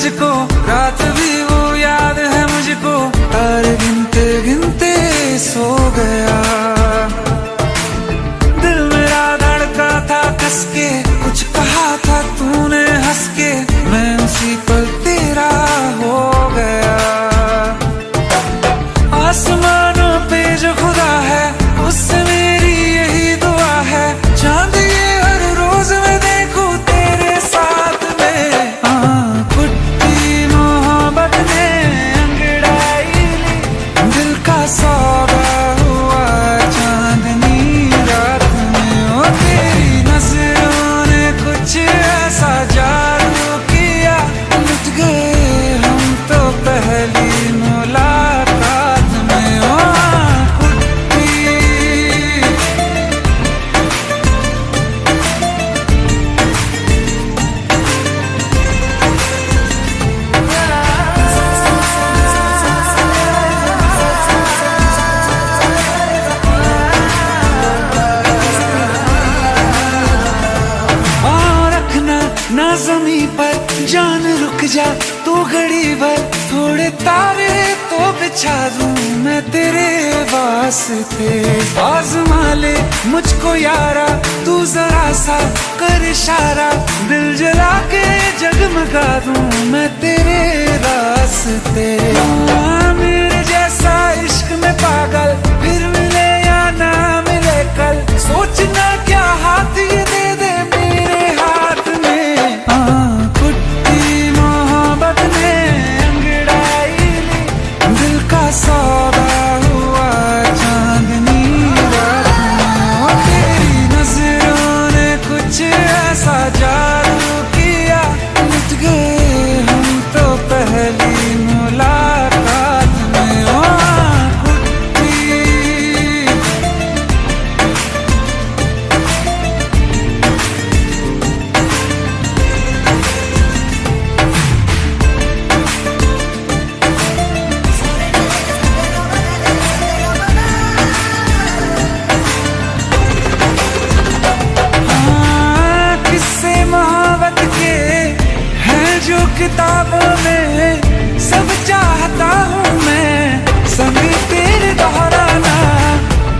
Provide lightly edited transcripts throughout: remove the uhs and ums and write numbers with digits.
तुझको, रात भी वो याद है मुझको, तारे गिनते गिनते सो गया। दिल मेरा धड़का था कस के, कुछ कहा था तूने हंस के, मैं उसी पल तेरा हो गया। आसमानों पे जो खुदा है उससे मेरी यही दुआ है, चांद ये हर रोज मैं देखूं तेरे साथ में। कुट्टी मोहब्बत ने अंगड़ाई ली, दिल का सौदा हुआ चांदनी रात में। ओ तेरी नजरों ने कुछ ऐसा जादू किया, लुट गए हम तो पहली मुलाकात में। ओ ना ज़मीं पर जान रुक जा तू घड़ी भर, थोड़े तारे तो बिछा दूं मैं तेरे वास्ते। आज़मा ले मुझको यारा तू जरा सा कर इशारा, दिल जला के जगमगा दूं मैं तेरे रास्ते। मेरे जैसा इश्क में पागल फिर मिले या ना मिले कल, सोचना क्या हाथ ये दे दे मेरे हाथ में। कुट्टी मोहब्बत ने अंगड़ाई ली, दिल का सौदा हुआ चांदनी रात में। ओ तेरी नजरों ने कुछ ऐसा जादू किया, लुट गए हम तो पहली मुलाकात में। ओ किताबों में सब चाहता हूँ मैं, संग तेरे दोहराना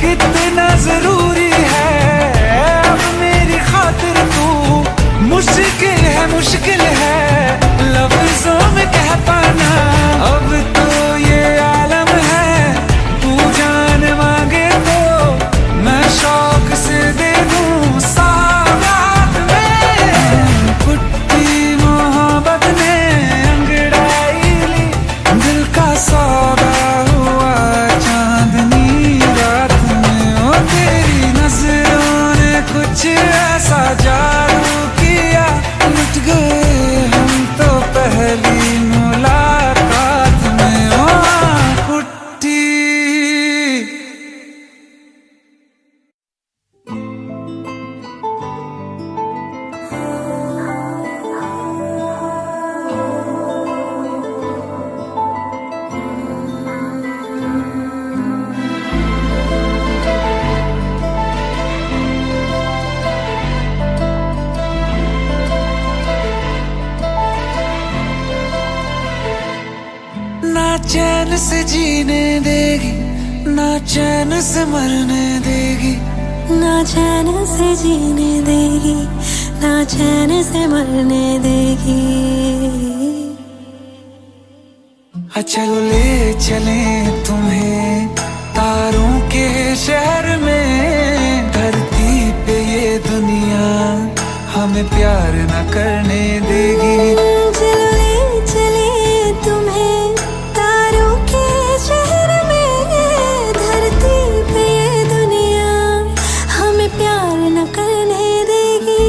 कितना जरूरी है। अब मेरी खातिर तू मुश्किल है लफ्जों में कह पाना। अब तो ये आलम है तू जान मांगे तो मैं शौक से दे दूँ सौगात में। कुट्टी मोहब्बत ने सौदा हुआ चांदनी रात में। ओ तेरी नजरों ने कुछ ऐसा जादू किया, लुट गए हम तो पहली मुलाकात में। ओ कुट्टी ना चैन से जीने देगी, ना चैन से मरने देगी, ना चैन से जीने देगी, ना चैन से मरने देगी। चलो ले चले तुम्हें तारों के शहर में, धरती पे ये दुनिया हमें प्यार न करने देगी। चलो ले चले तुम्हें तारों के शहर में, धरती पे ये दुनिया हमें प्यार न करने देगी।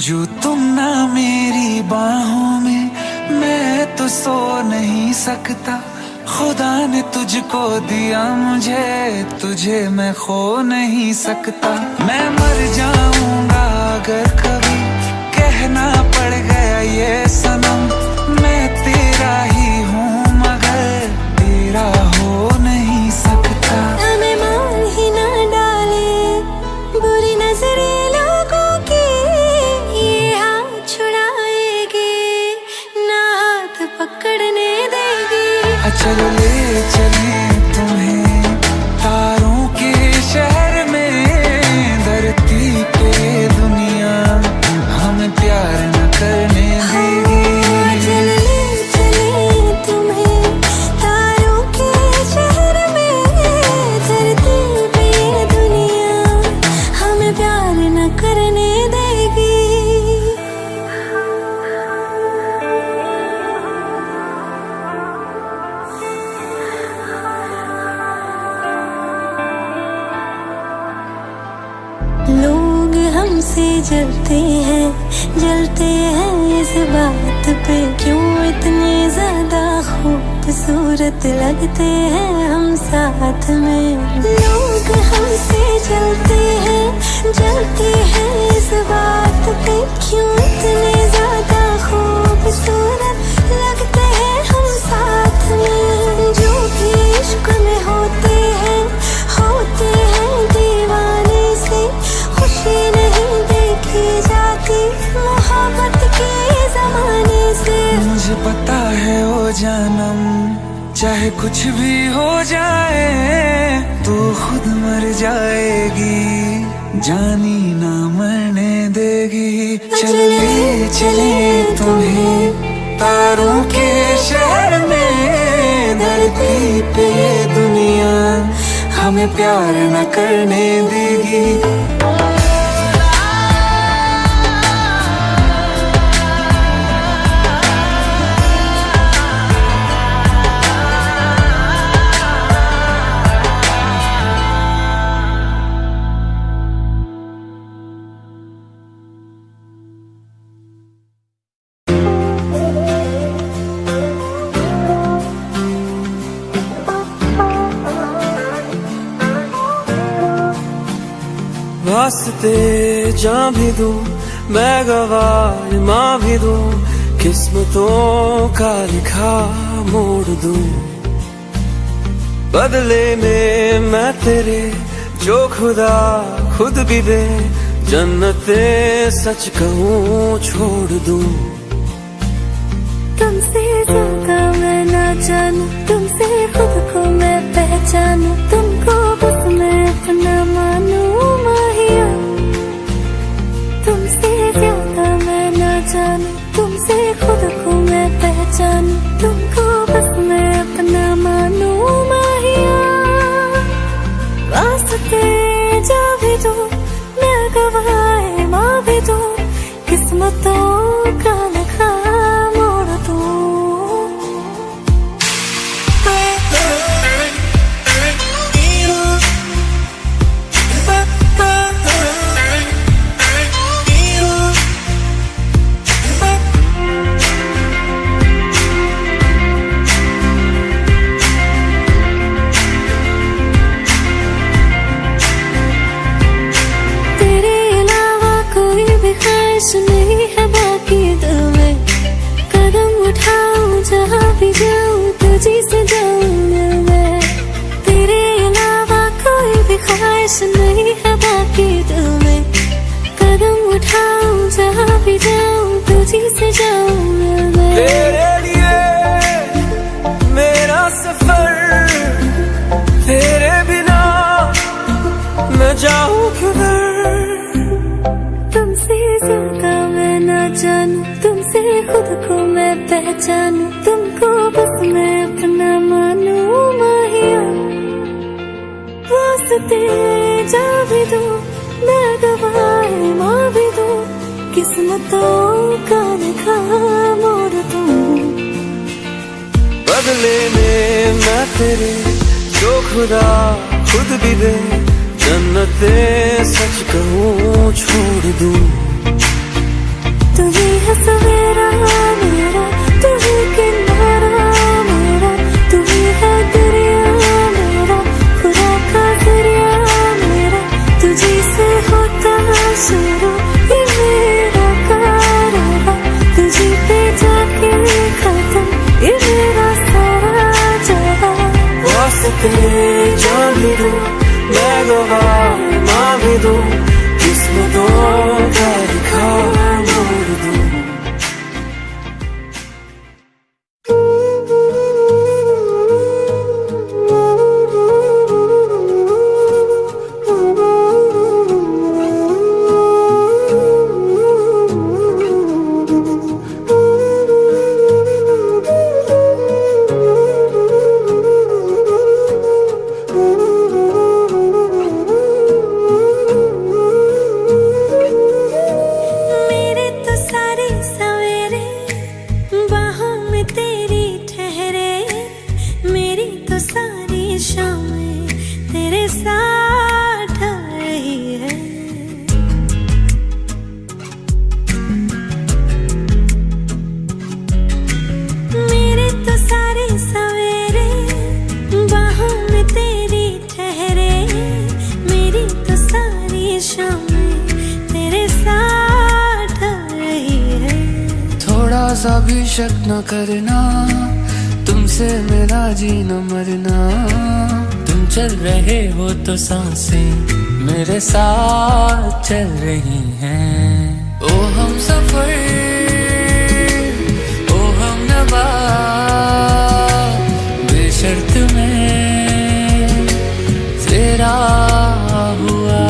जो तुम ना मेरी बाहों में, मैं तो सो नहीं सकता। खुदा ने तुझको दिया मुझे, तुझे मैं खो नहीं सकता। मैं मर जाऊंगा अगर कभी कहना पड़ गया ये सनम, मैं तेरा ही हूँ मगर तेरा हो नहीं सकता। हमें मार ही ना डाले बुरी नजरे लोगों की, ये हाथ छुड़ाएगी ना हाथ पकड़ने देगी। चलो ले चले तुम्हें तारों के शहर में, धरती पे दुनिया हमें प्यार न करने देगी। चलो ले चले तुम्हें तारों के शहर में, धरती पे दुनिया हमें प्यार न करने देगी। लोग हमसे जलते हैं इस बात पे, क्यों इतने ज्यादा खूबसूरत लगते हैं हम साथ में। लोग हमसे जलते हैं इस बात पे, क्यों इतने ज्यादा खूबसूरत लगते हैं हम साथ में। जो भी इश्क में होते हैं दीवाने से, खुशी नहीं देखी जाती मोहब्बत के जमाने से। मुझे पता है ओ जानम, चाहे कुछ भी हो जाए तू खुद मर जाएगी, जानी ना मरने देगी। चले चले तुम्हें तारों के शहर में, धरती पे दुनिया हमें प्यार न करने देगी। वास्ते जा भी दूं मैं गवाह माँ भी दूं, किस्मतों का लिखा मोड़ दूं। बदले में मैं तेरे जो खुदा खुद भी दे, जन्नते सच कहूँ छोड़ दूं। तुमसे ज्यादा मैं ना जानूं, तुमसे खुद को मैं पहचानूं, तुमको बस मैं अपना मानूं माहिया। तुमसे ज्यादा मैं ना जानूं, तुमसे खुद को मैं पहचानूं, तुमको बस मैं अपना मानूं माहिया। वास्ते जा भी दो मैं गवाह माँ भी दो, किस्मतों का लिखा मोड़ दो। नहीं है बाकी दिल में, कदम उठाऊं जहाँ भी जाऊं तुझी से जाऊं मैं। तेरे अलावा कोई भी ख्वाहिश नहीं है बाकी दिल में, कदम उठाऊं जहाँ भी जाऊं तुझी से जाऊं मैं। तेरे लिए मेरा सफर, तेरे बिना मैं जाऊं किधर। तुमसे ज्यादा मैं ना जानूं, तुमसे खुद को मैं पहचानूं, तुमको बस मैं अपना मानूं माहिया। वास्ते जा भी दो मैं गवाह माँ भी दो, किस्मतों का लिखा मोड़ दूं। बदले में मैं तेरे जो खुदा खुद भी दे, जन्नते सच कहूँ छोड़ दूं। तू ही है सवेरा मेरा, तू ही किनारा मेरा, तू ही है दरिया मेरा, खुदा का दरिया मेरा। तुझी से होता शुरू ये मेरा कारवां, तुझी पे जाके खत्म गवाह माँ भी दूं, किस्मतों का लिखा मोड़ दूं। सा भी शक न करना, तुमसे मेरा जीना मरना। तुम चल रहे हो तो सांसें मेरे साथ चल रही हैं। ओ हम सफर, ओ हम नवा, बेशर्त में तेरा हुआ।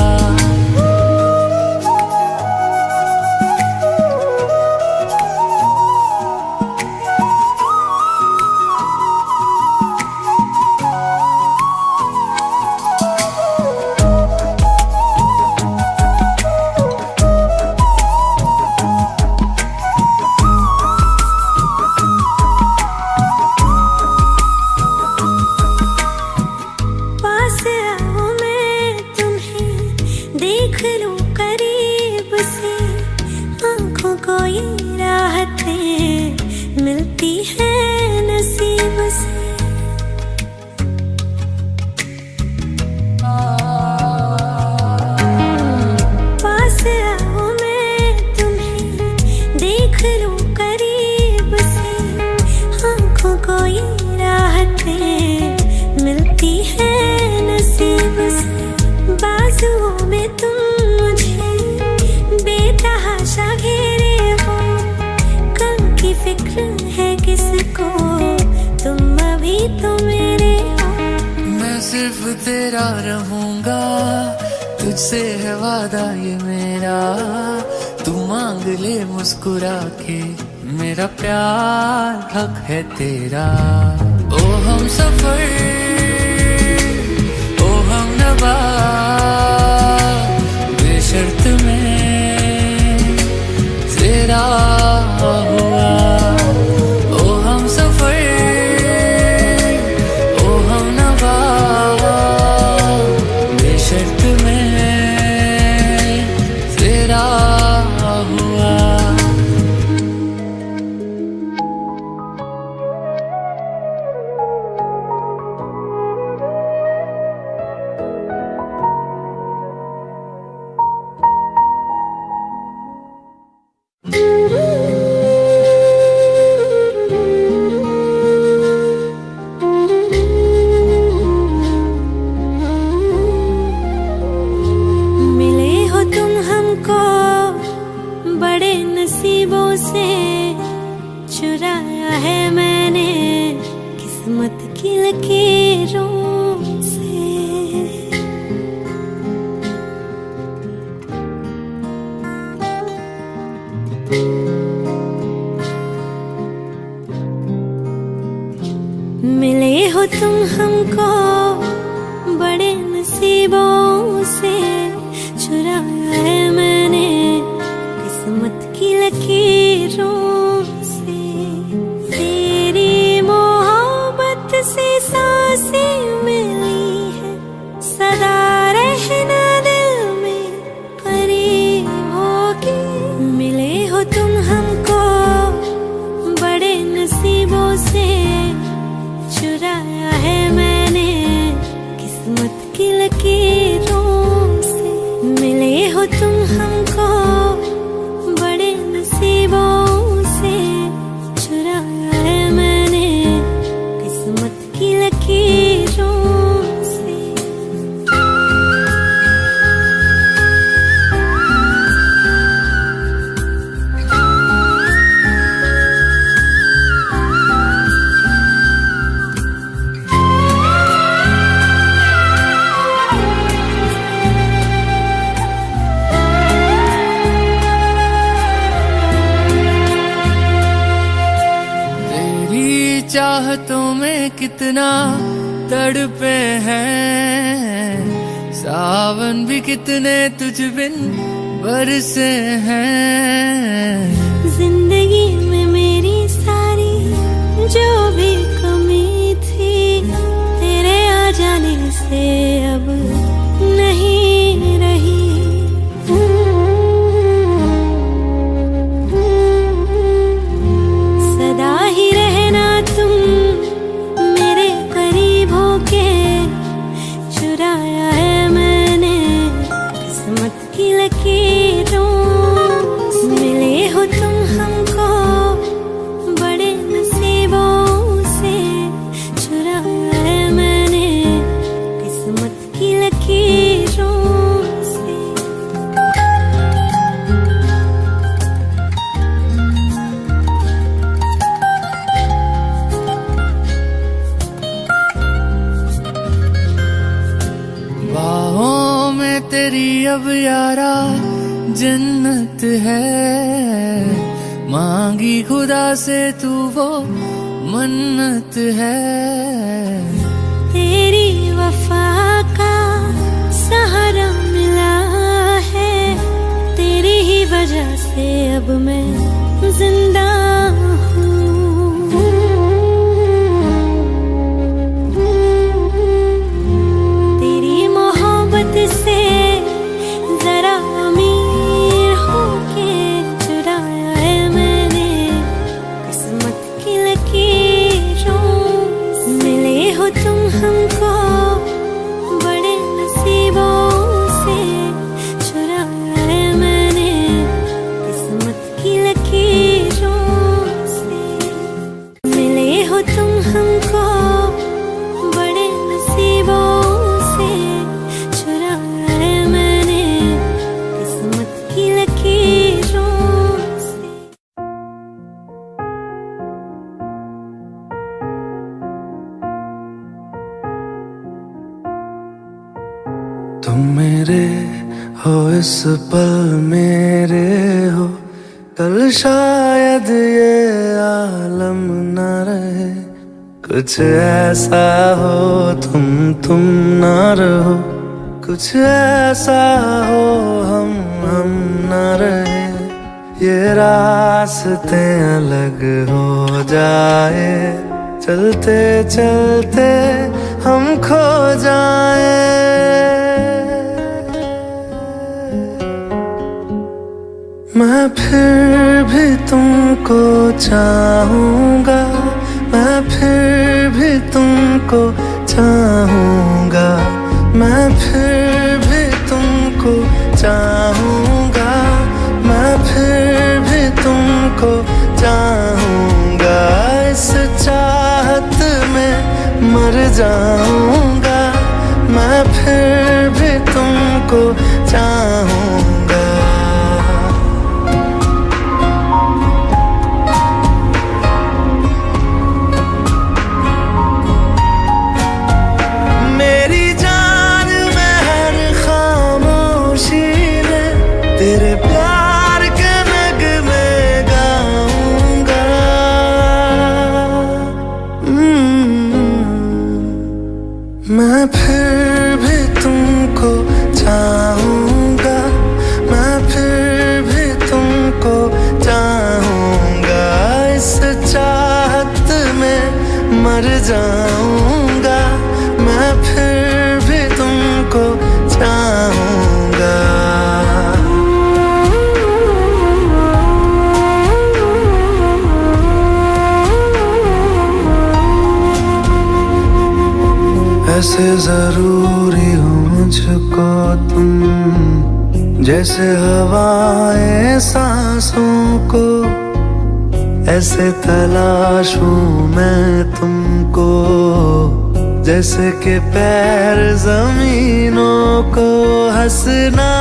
तेरा रहूंगा, तुझसे है वादा ये मेरा। तू मांग ले मुस्कुरा के, मेरा प्यार हक है तेरा। ओ हम सफर, ओ हम नवा, बेशर्त में तेरा हुआ। ओ हम सफर, ओ हम नवा, बेशर्त में तेरा हुआ। चुराया है मैंने किस्मत की लकीरों से। मिले हो तुम हमको बड़े नसीबों से, चुराया है मैंने किस्मत की लकीरों से। तेरी मोहब्बत से सांसें मिली है, सदा रहना दिल में करीब होके। मिले हो तुम हमको बड़े नसीबों से, चुराया है मैंने किस्मत की लकीरों से। मिले हो तुम हमको बड़े नसीबों से, चुराया है मैंने किस्मत की लकीरों से। चाहतों में कितना तड़पे हैं, सावन भी कितने तुझ बिन बरसे हैं। जिंदगी में मेरी सारी जो भी कमी थी, तेरे आ जाने से अब नहीं रही। सदा ही रहना तुम मेरे करीब होके, चुराया है मैंने किस्मत की लकीरों। मिले हो तुम हमको बड़े नसीबों से, चुराया है मैंने किस्मत की लकीरों से। बाहों में तेरी अब यारा जन्नत है, मांगी खुदा से तू वो मन्नत है। तेरी वफा का सहारा मिला है, तेरी ही वजह से अब मैं जिंदा हूँ। तेरी मोहब्बत से जरा अमीर होके, चुराया है मैंने किस्मत की लकीरों। मिले हो तुम हमको बड़े नसीबों से, चुराया है मैंने किस्मत की लकीरों से। मिले हो तुम हमको बड़े नसीबों से, चुराया है मैंने किस्मत की लकीरों से। तुम मेरे हो इस पल मेरे हो, कल शायद ये आलम न रहे। कुछ ऐसा हो तुम ना रहो, कुछ ऐसा हो हम न रहे। ये रास्ते अलग हो जाए, चलते चलते हम खो जाए। मैं फिर भी तुमको चाहूँगा, मैं फिर भी तुमको चाहूँगा, मैं फिर भी तुमको चाहूँगा, मैं फिर भी तुमको चाहूँगा। इस चाहत में मर जाऊँगा, मैं फिर भी तुमको चाहूँगा। तेरे प्यार के नगमे गाऊंगा। मैं फिर भी तुमको चाहूँगा, मैं फिर भी तुमको चाहूँगा। इस चाहत में मर जाऊँगा, मैं फिर भी तुमको चाहूँगा। ऐसे जरूरी हो मुझको तुम, जैसे हवाएं सांसों को। ऐसे तलाशूं मैं तुमको, जैसे कि पैर जमीनों को। हंसना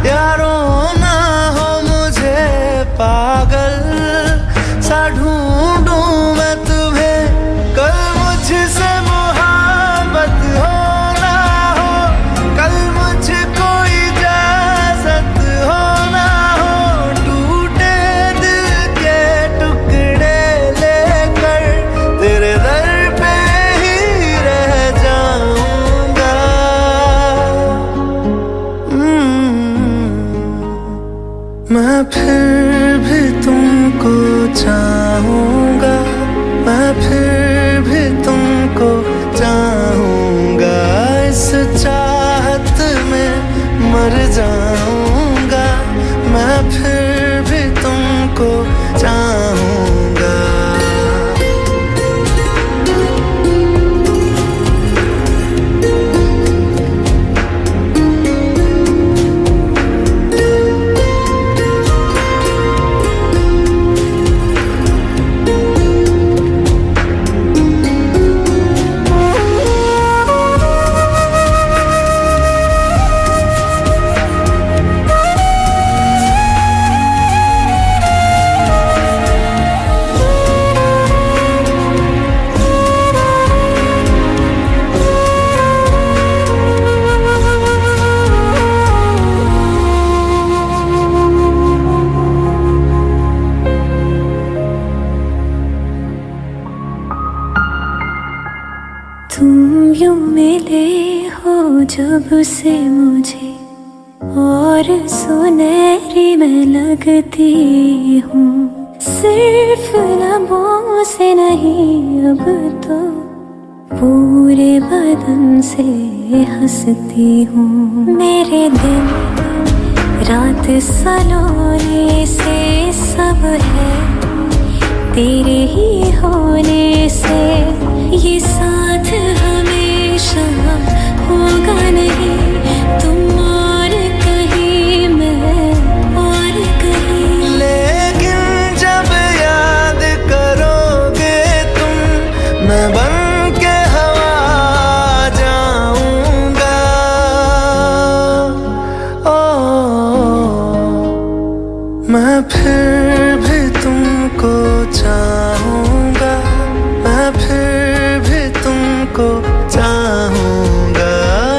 या रोना हो मुझे पागल सा ढूंढूं मैं तुम्हें। कल मुझसे मोहब्बत हो ना हो, कल मुझको इजाजत हो ना हो। टूटे दिल के टुकड़े लेकर मैं फिर भी तुमको चाहूंगा, मैं फिर भी तुमको चाहूंगा, इस चाहत में मर जाऊंगा, मैं फिर भी तुमको चाहूंगा। तुम यूं मिले हो जब से मुझे, और सुनहरी मैं लगती हूँ, सिर्फ लबों से नहीं अब तो पूरे बदन से हंसती हूँ। मेरे दिन रात सलोने से सब है तेरे ही होने से, ये साथ हमेशा होगा नहीं, तुम और कहीं मैं और कहीं। लेकिन जब याद करोगे तुम, मैं बन के हवा जाऊंगा। मैं फिर भी तुमको चाहूंगा, मैं फिर भी तुमको चाहूंगा,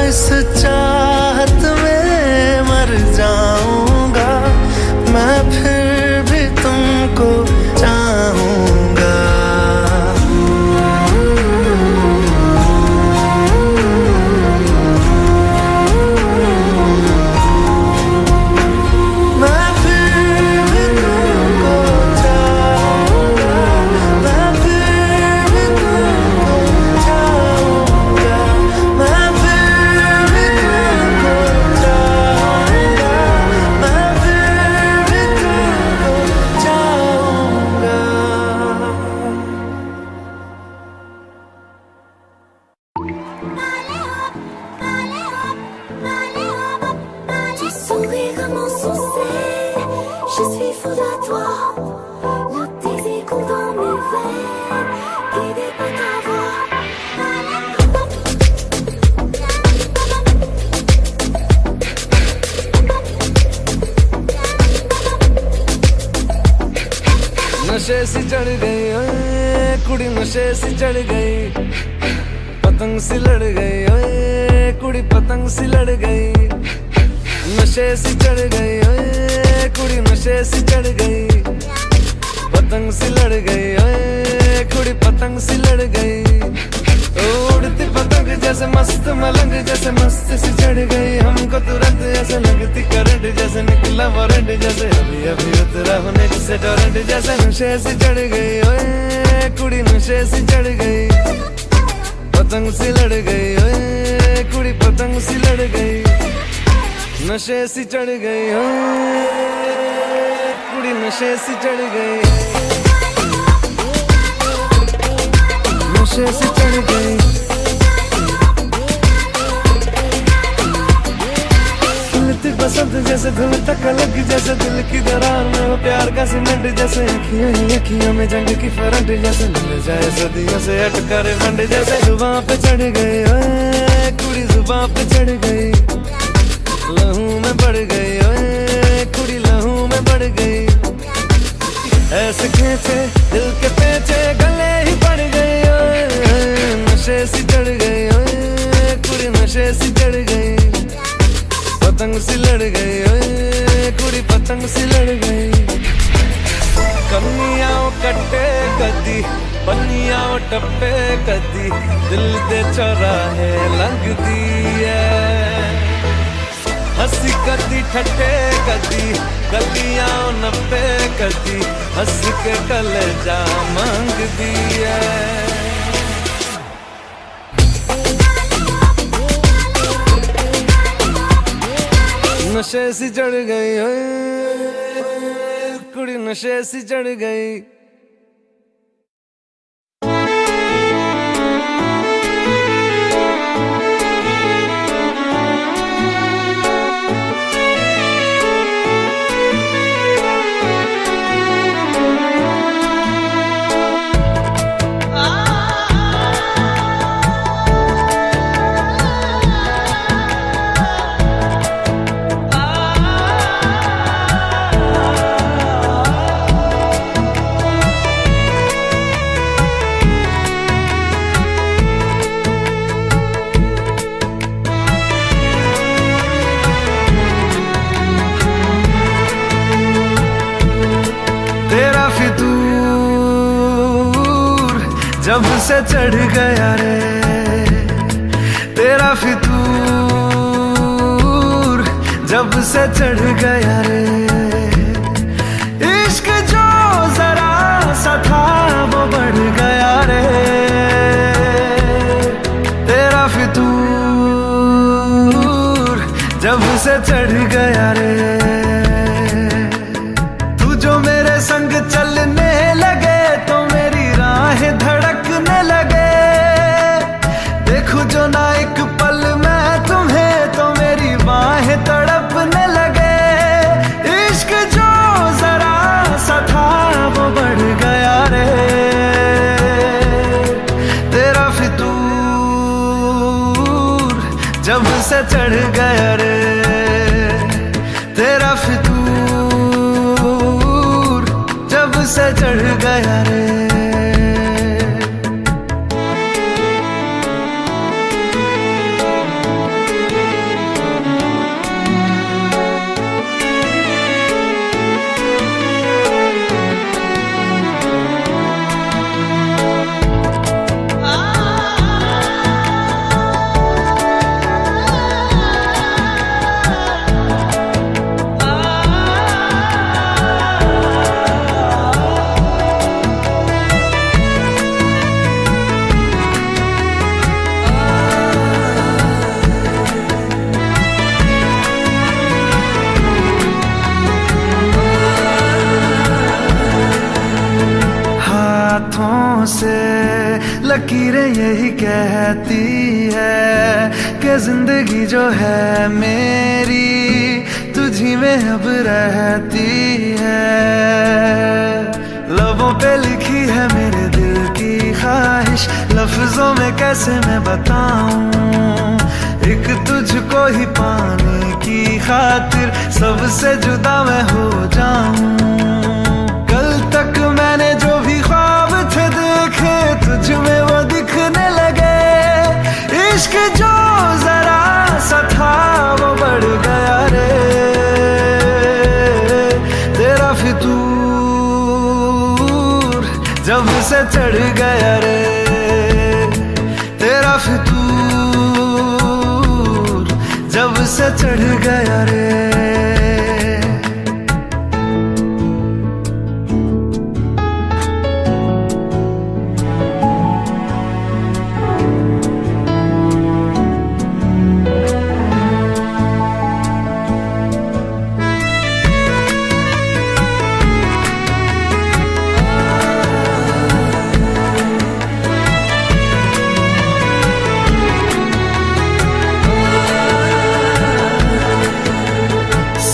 इस चाहत में मर जाऊंगा, मैं फिर भी तुमको चाहूंगा। मैं फिर भी तुमको चाहूंगा, मैं फिर भी तुमको चाहूंगा, मैं फिर भी तुमको चाहूंगा, मैं फिर भी तुमको चाहूंगा। Tu souris comme un succès, je suis folle à toi. Le désir coule dans mes veines, guidé par ta voix. नशे सी चढ़ गई ओए कुड़ी, नशे सी चढ़ गई, पतंग सी लड़ गई ओए कुड़ी, पतंग सी लड़ गई। नशे सी चढ़ गई ओए कुड़ी, नशे सी चढ़ गई, पतंग सी लड़ गई ओए कुड़ी, पतंग सी लड़ गई। उड़ती पतंग जैसे मस्त मलंग, जैसे मस्त सी चढ़ गई हमको तुरंत, ऐसे लगती करंट, जैसे निकला वारंट, जैसे अभी अभी उतरा होने से टोरेंट, जैसे नशे सी चढ़ गई ओए कुड़ी, नशे सी चढ़ गई, पतंग सी लड़ गई ओए कुड़ी, पतंग सी लड़ गई। नशे सी चढ़ गई ओए कुड़ी, नशे सी चढ़ गई, नशे सी चढ़ गई। सुनती बसंत जैसे धुन तक अलग, जैसे दिल की दरार में वो प्यार का सीमेंट, जैसे अखियों ही अखियों में जंग की फरंट, जैसे मिल जाए सदियों से अटका रे फंड, जैसे जुबां पे चढ़ गई ओए कुड़ी, जुबां पे चढ़ गई, लहू में बढ़ गई ओए कुड़ी, लहू में बढ़ गई। ऐसे खींचे दिल के पेचे गले ही पड़ गई ओए, नशे सी चढ़ गई ओए कुड़ी, नशे सी चढ़ गई, पतंग सी लड़ गई ओए कुड़ी, पतंग सी लड़ गई। कन्निया कट्टे कदी, पन्निया टप्पे कदी, दिल दे चौराहे लंघदी है, हंसी कदी ठट्ठे कदी गलियां नप्पे कदी हंस के कलेजा मंग दिया नशे सी चढ़ गई कुड़ी नशे सी चढ़ गई जब से चढ़ गया रे तेरा फितूर जब से चढ़ गया रे इश्क जो जरा सा था वो बढ़ गया रे तेरा फितूर जब से चढ़ गया रे तू जो मेरे संग चलने लगे तो मेरी राहें धड़कने लगे देखूं जो ना एक पल मैं तुम्हें तो मेरी बाहें तड़पने लगे इश्क जो जरा सा था वो बढ़ गया रे तेरा फितूर जब से चढ़ गया रे तेरा फितूर जब से चढ़ गया रे से लकीरें यही कहती है कि जिंदगी जो है मेरी तुझी में अब रहती है लबों पे लिखी है मेरे दिल की ख्वाहिश लफ्जों में कैसे मैं बताऊं एक तुझको ही पाने की खातिर सबसे जुदा मैं हो जाऊं कल तक मैंने जो भी ख्वाब थे देखे तुझ में वो दिखने लगे इश्क जो जरा सा था वो बढ़ गया रे तेरा फितूर जब से चढ़ गया रे तेरा फितूर जब से चढ़ गया रे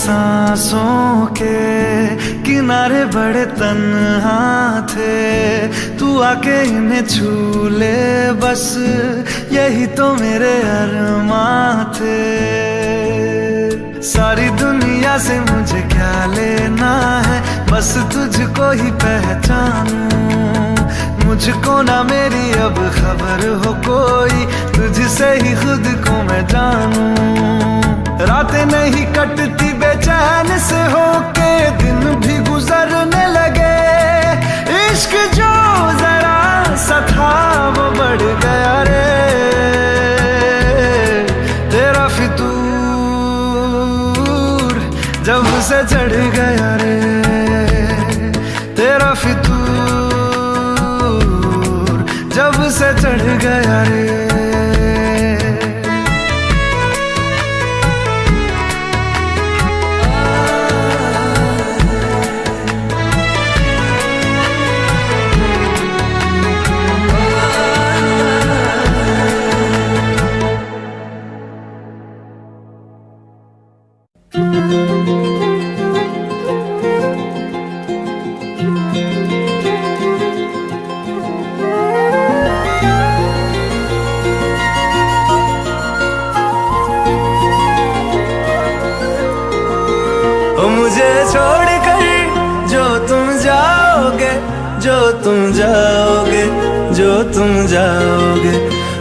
सांसों के किनारे बड़े तन्हा थे तू आके इन्हें छू ले बस यही तो मेरे अरमां थे सारी दुनिया से मुझे क्या लेना है बस तुझको ही पहचानूं मुझको ना मेरी अब खबर हो कोई तुझसे ही खुद को मैं जानूं रातें नहीं कटती बेचैन से होके दिन भी गुजरने लगे इश्क जो जरा सा था वो बढ़ गया रे तेरा फितूर जब से चढ़ गया रे तेरा फितूर, जब से चढ़ गया रे। मुझे छोड़कर जो तुम जाओगे, जो तुम जाओगे, जो तुम जाओगे,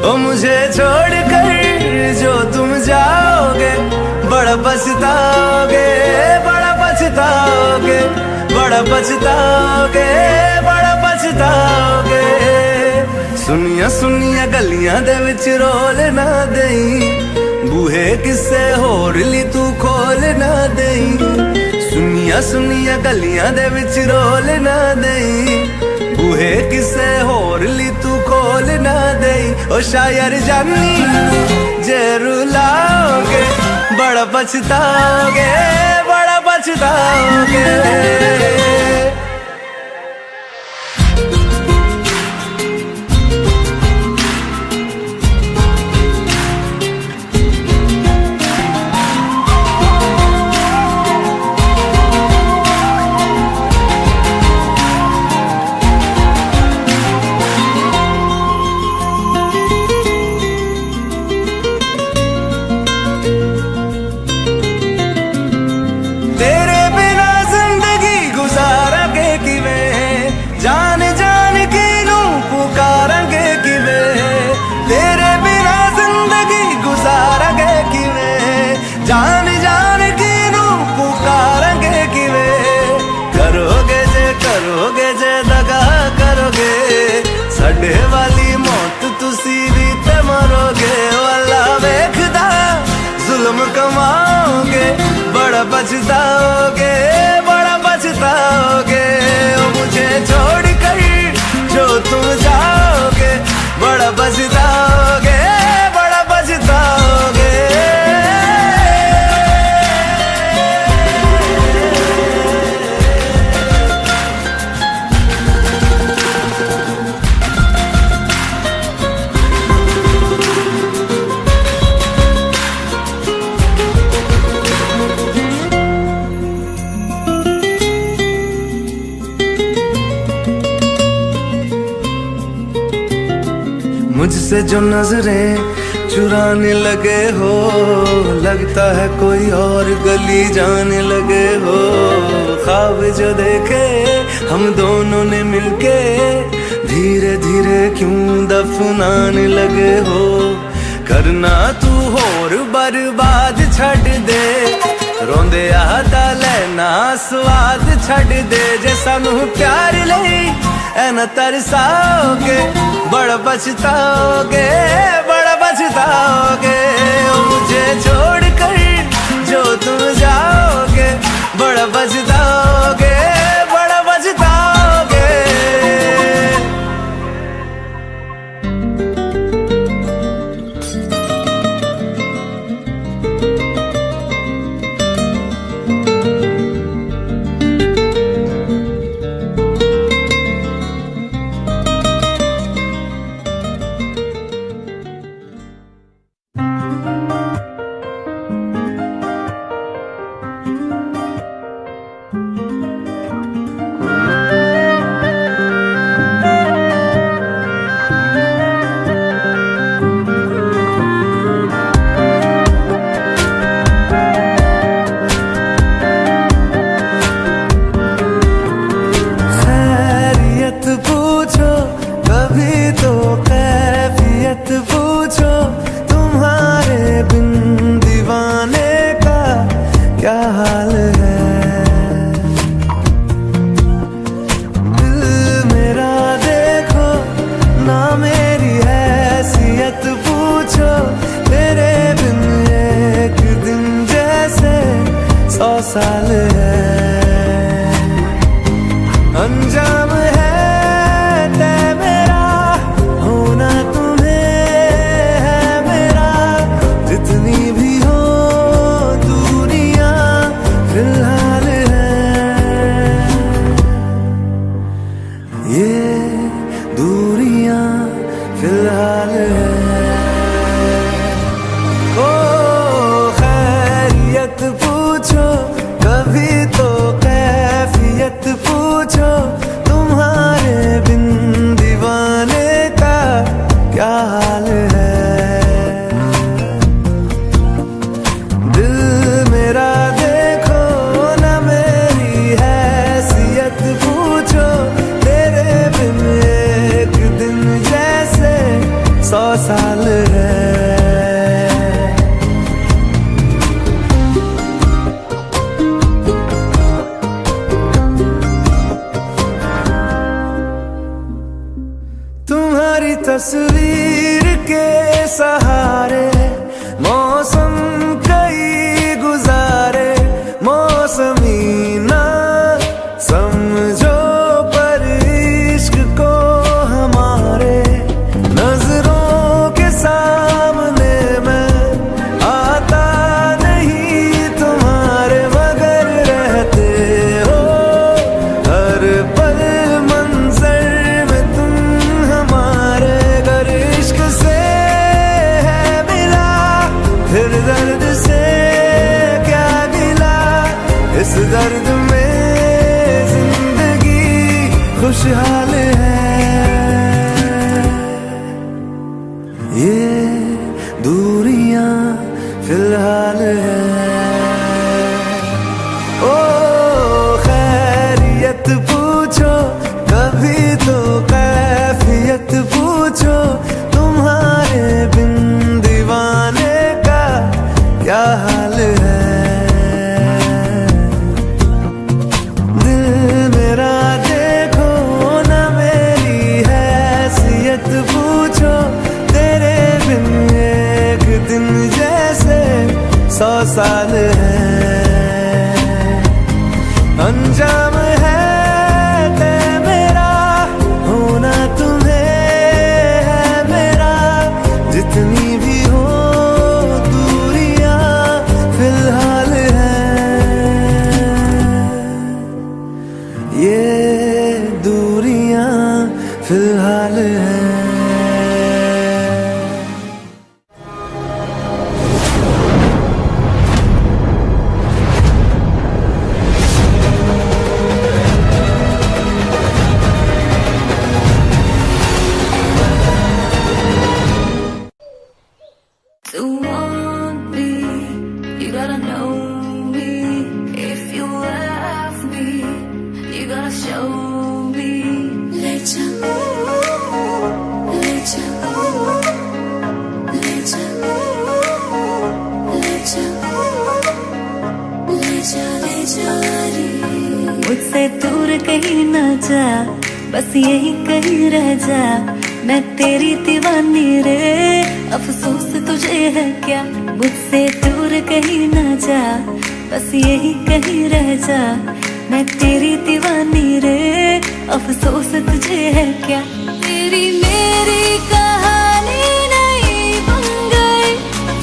ओ मुझे छोड़कर जो तुम जाओगे, बड़ा पछताओगे, बड़ा पछताओगे, बड़ा पछताओगे, बड़ा पछताओगे। सुनिया सुनिया गलियां दे विच रोल ना देई, बूहे किसे होर ली तू खोल ना देई। सुनिया सुनिया गलियां दे विच रोल ना देई, बूहे किसे होर ली तू खोल ना देई। ओ शायर जानी जे रुलाओगे, बड़ा पछताओगे, बड़ा पछताओगे। जान जान की नू पुकारेंगे किवे, करोगे जे दगा करोगे, साडे वाली मौत तुसी भी ते मरोगे। वाला वेखदा जुल्म कमाओगे, बड़ा पछताओगे, बड़ा पछताओगे। ओ मुझे छोड़ कर जो तुम जाओगे, बड़ा पछताओगे, बड़ा पछताओगे। मुझसे जो नजरें चुराने लगे हो, लगता है कोई और गली जाने लगे हो। ख्वाब जो देखे हम दोनों ने मिलके, धीरे धीरे क्यों दफनाने लगे हो। करना तू होर बर्बाद छड़ दे, रोंदे आदा लेना स्वाद छड़ दे। जे सानू प्यार लई ऐना तरसाओगे, बड़ा पछताओगे, बड़ा पछताओगे। ओ मुझे छोड़ कर जो तुम जाओगे, बड़ा पछताओगे, बड़ा पछताओगे। साल है। अंजाम है तय मेरा, होना तुम्हें है मेरा। जितनी भी हो दूरियां फिलहाल है, ये दूरियां फिलहाल है। ओ खैरियत पूछो कभी तो कैफियत पूछो, तुम्हारे बिन दीवाने का क्या हाल है। दिल मेरा देखो ना मेरी हैसियत पूछो, तेरे बिन एक दिन जैसे 100 साल है। तुम्हारी तस्वीर के सहारे मौसम कई गुजारे, मौसमी ना समझो पर इश्क को हमारे। नजरों के सामने मैं आता नहीं तुम्हारे, मगर रहते हो हर पल मंजर में तुम हमारे। अगर इश्क से है मिला फिर दर्द से क्या गिला, इस दर्द में जिंदगी खुशहाल है। ये दूरियां फिलहाल है। ओ खैरियत पूछो कभी तो कैफियत पूछो, तुम्हारे बिन दीवाने का क्या हाल है। दिल मेरा देखो ना मेरी हैसियत पूछो, तेरे बिन एक दिन जैसे 100 साल है। अंजाम है तय मेरा, होना तुम्हें है मेरा। जितनी भी हो दूरियां फिलहाल है, ये दूरियां फिलहाल है। To want me, you gotta know me. If you love me, you gotta show me. Let ya, let ya, let ya, let ya, let ya, let ya, मुझसे दूर कहीं ना जा, बस यही कहीं रह जा। मैं तेरी दीवानी रे, अफसोस तुझे है क्या। मुझसे दूर कहीं ना जा, बस यही कहीं रह जा। मैं तेरी दीवानी रे, अफसोस तुझे है क्या। तेरी मेरी कहानी नहीं बन गई,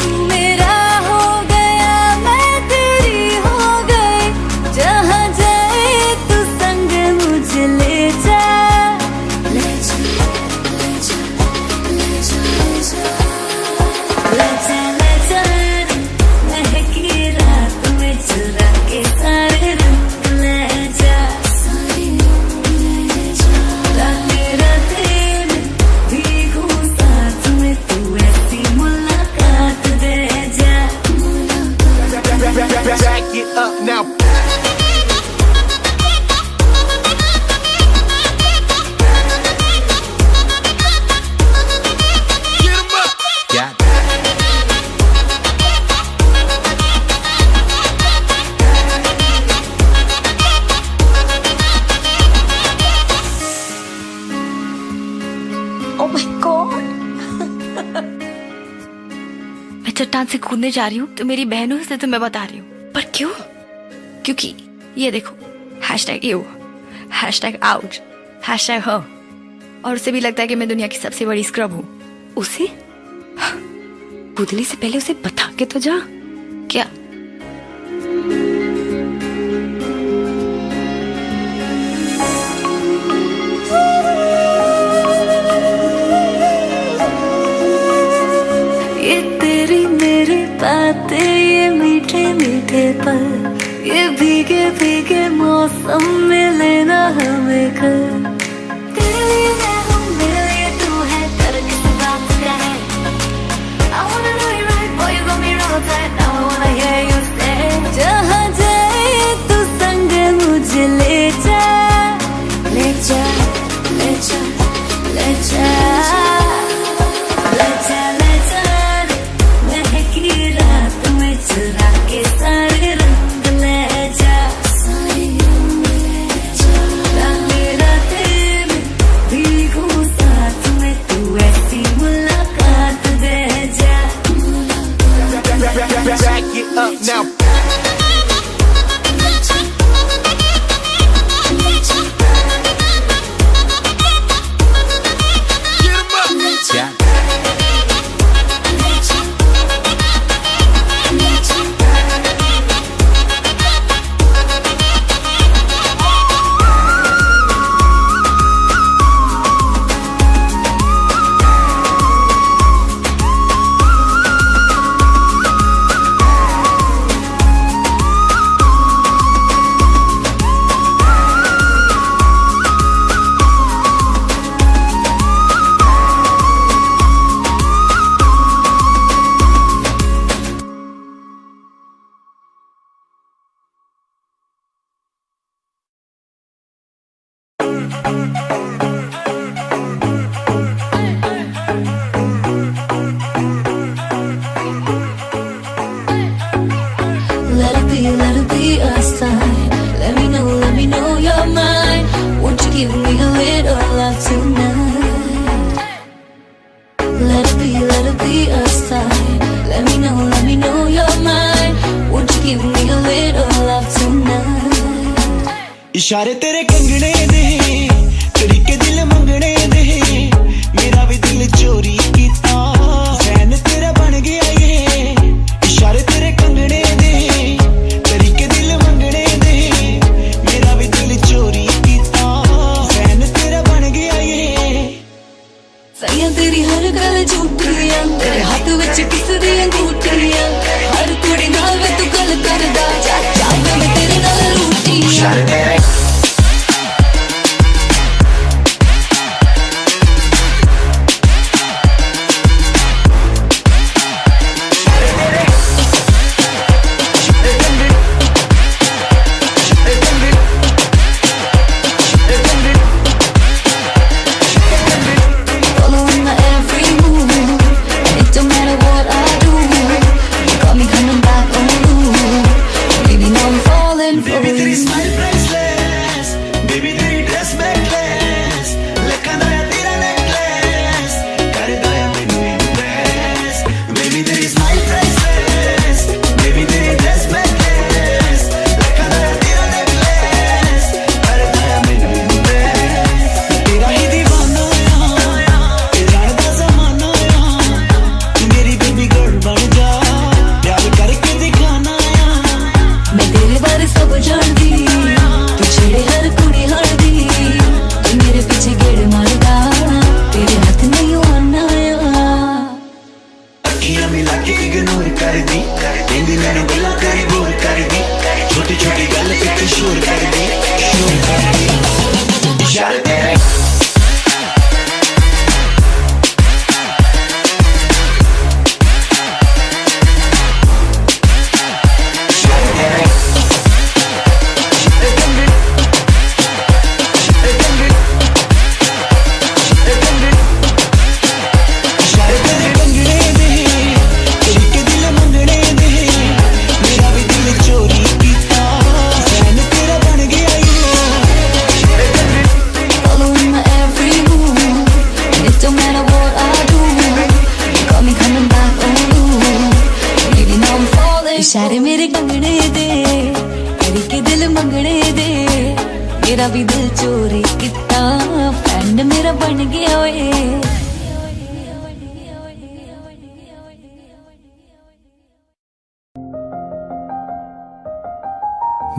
तू मेरा हो गया मैं तेरी हो गई। जहाँ जाए तू संग मुझे ले जा, ले जा, ले जा, ले जा, ले जा, ले जा, महकी रात में चुरा के सारे रंग ले जा, सारे रंग ले जा। राते राते में भीगूं साथ में, तू ऐसी मुलाकात दे जा। Back it up now. Get 'em up. Got Oh my God! मैं चट्टान से कूदने जा रही हूँ तो मेरी बहनों से तो मैं बता रही हूँ, पर क्यों? क्योंकि ये देखो #you #ouch #her, और उसे भी लगता है कि मैं दुनिया की सबसे बड़ी स्क्रब हूँ। उसे पुतली से पहले उसे बता के तो जा। क्या ये तेरी मेरी बातें, ये मीठे मीठे पल, ये भीगे भीगे मौसम में लेना हमें कर। तेरे लिए मैं हूँ, मेरे लिए तू है, कर किस बात का है। I wanna know you right, boy you got me real tight, now I wanna hear you say। जहाँ जाए तू संग मुझे ले जा, ले जा, ले जा, ले जा, ले जा, ले जा। महकी रात में चुरा के सारे रंग ले जा, सारे रंग ले जा। रातें रातें में भीगूं साथ में, तू ऐसी मुलाकात दे जा। Back it up now. Get 'em up. क्या Let it be a sign. Let me know you're mine. Won't you give me a little love tonight? Let it be a sign. Let me know you're mine. Won't you give me a little love tonight? इशारे तेरे कंगने दे, तरीके दिल मंगने दे, मेरा भी दिल चोरी कीता, फैन तेरा बन गया ये। इशारे तेरे कंगने दे, तरीके दिल मंगने दे, मेरा भी दिल चोरी कीता, फैन तेरा बन गया ये। सैया तेरी हर गल झूठियां, तेरे हाथ विच किस दी अंगूठियां, हर कुड़ी नाल वे तू गल करदा, जा जा मैं तेरे नाल रूठियां। मेरा भी दिल चोरी कितना फ्रेंड मेरा बन गया ओए।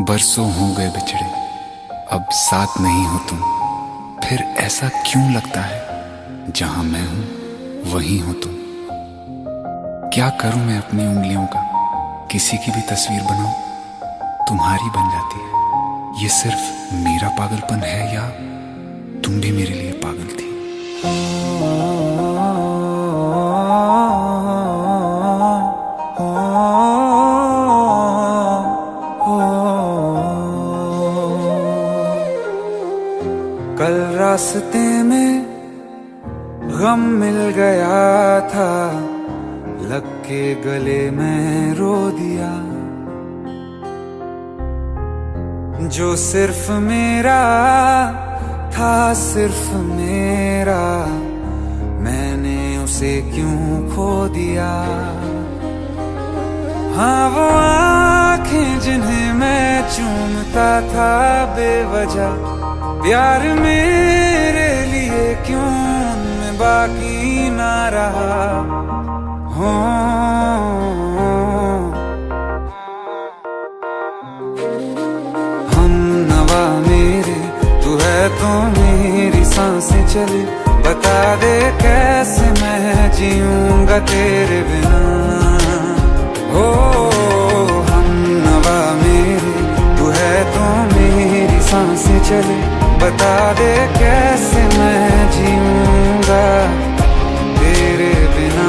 बरसों हो गए बिछड़े, अब साथ नहीं हो तुम, फिर ऐसा क्यों लगता है जहां मैं हूं वहीं हो तुम। क्या करूं मैं अपनी उंगलियों का, किसी की भी तस्वीर बनाऊं तुम्हारी बन जाती है। ये सिर्फ मेरा पागलपन है या तुम भी मेरे लिए पागल थी। कल रास्ते में गम मिल गया था, लग के गले में रो दिया। जो सिर्फ मेरा था, सिर्फ मेरा, मैंने उसे क्यों खो दिया। हाँ वो आंखें जिन्हें मैं चूमता था बेवजह, प्यार मेरे लिए क्यों उनमें बाकी ना रहा। हो हम नवा मेरे, तू है तो मेरी सांसें चले। बता दे कैसे मैं जीऊंगा तेरे बिना। हो हम नवा मेरे, तू है तो मेरी सांसें चले। बता दे कैसे मैं जीऊंगा तेरे बिना।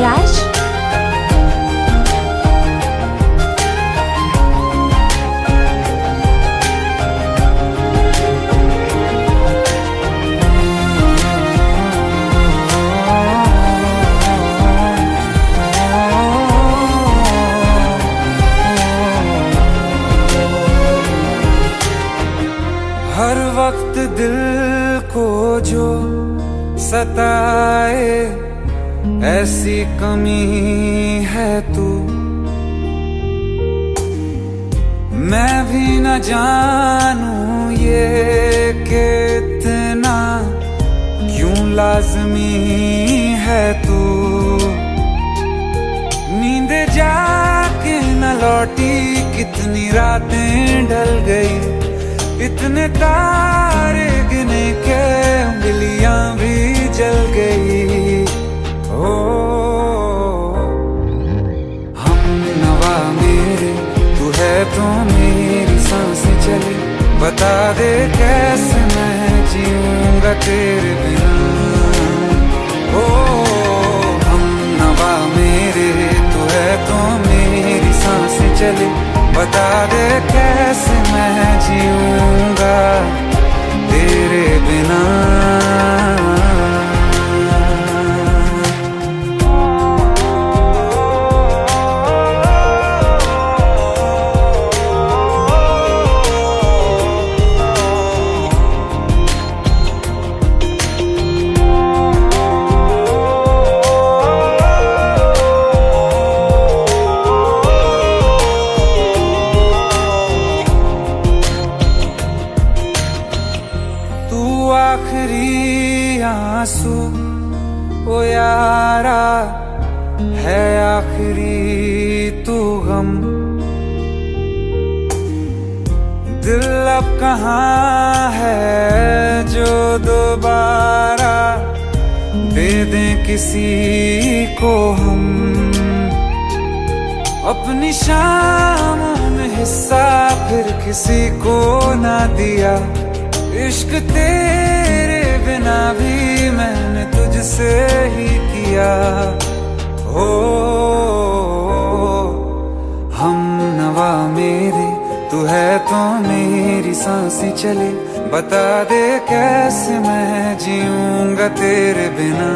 राज हर वक्त दिल को जो सताए, ऐसी कमी है तू। मैं भी न जानूं ये कि इतना क्यों लाज़मी है तू। नींद जाके न लौटी, कितनी रातें ढल गई। इतने तारे गिने के उंगलियां भी जल गई। ओ हम नवा मेरे, तू है तो मेरी सांसें चले। बता दे कैसे मैं जीऊंगा तेरे बिना। ओ हम नवा मेरे, तू है तो मेरी सांसें चले। बता दे कैसे मैं जीऊंगा तेरे बिना। आखिरी आंसू ओ यारा है, आखिरी तू गम। दिल अब कहाँ है जो दोबारा दे दें किसी को हम। अपनी शामों में हिस्सा फिर किसी को ना दिया। इश्क तेरे बिना भी मैंने तुझसे ही किया। ओ हम नवा मेरे, तू है तो मेरी सांसें चले। बता दे कैसे मैं जीऊंगा तेरे बिना।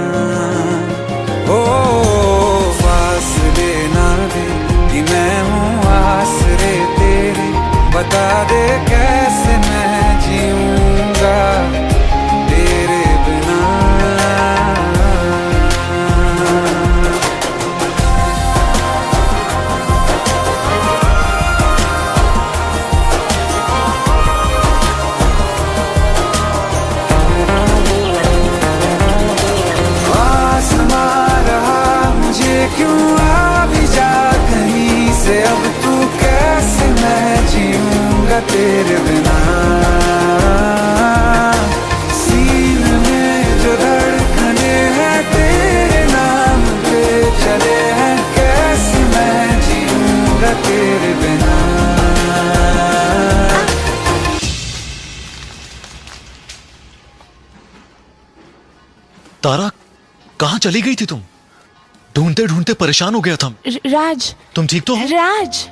ओ फासले ना दे कि मैं हूँ आसरे तेरे। बता दे कैसे मैं जीऊंगा तेरे बिना। चली गई थी तुम? ढूंढते ढूंढते परेशान हो गया था। राज, तुम ठीक तो हो? Raj.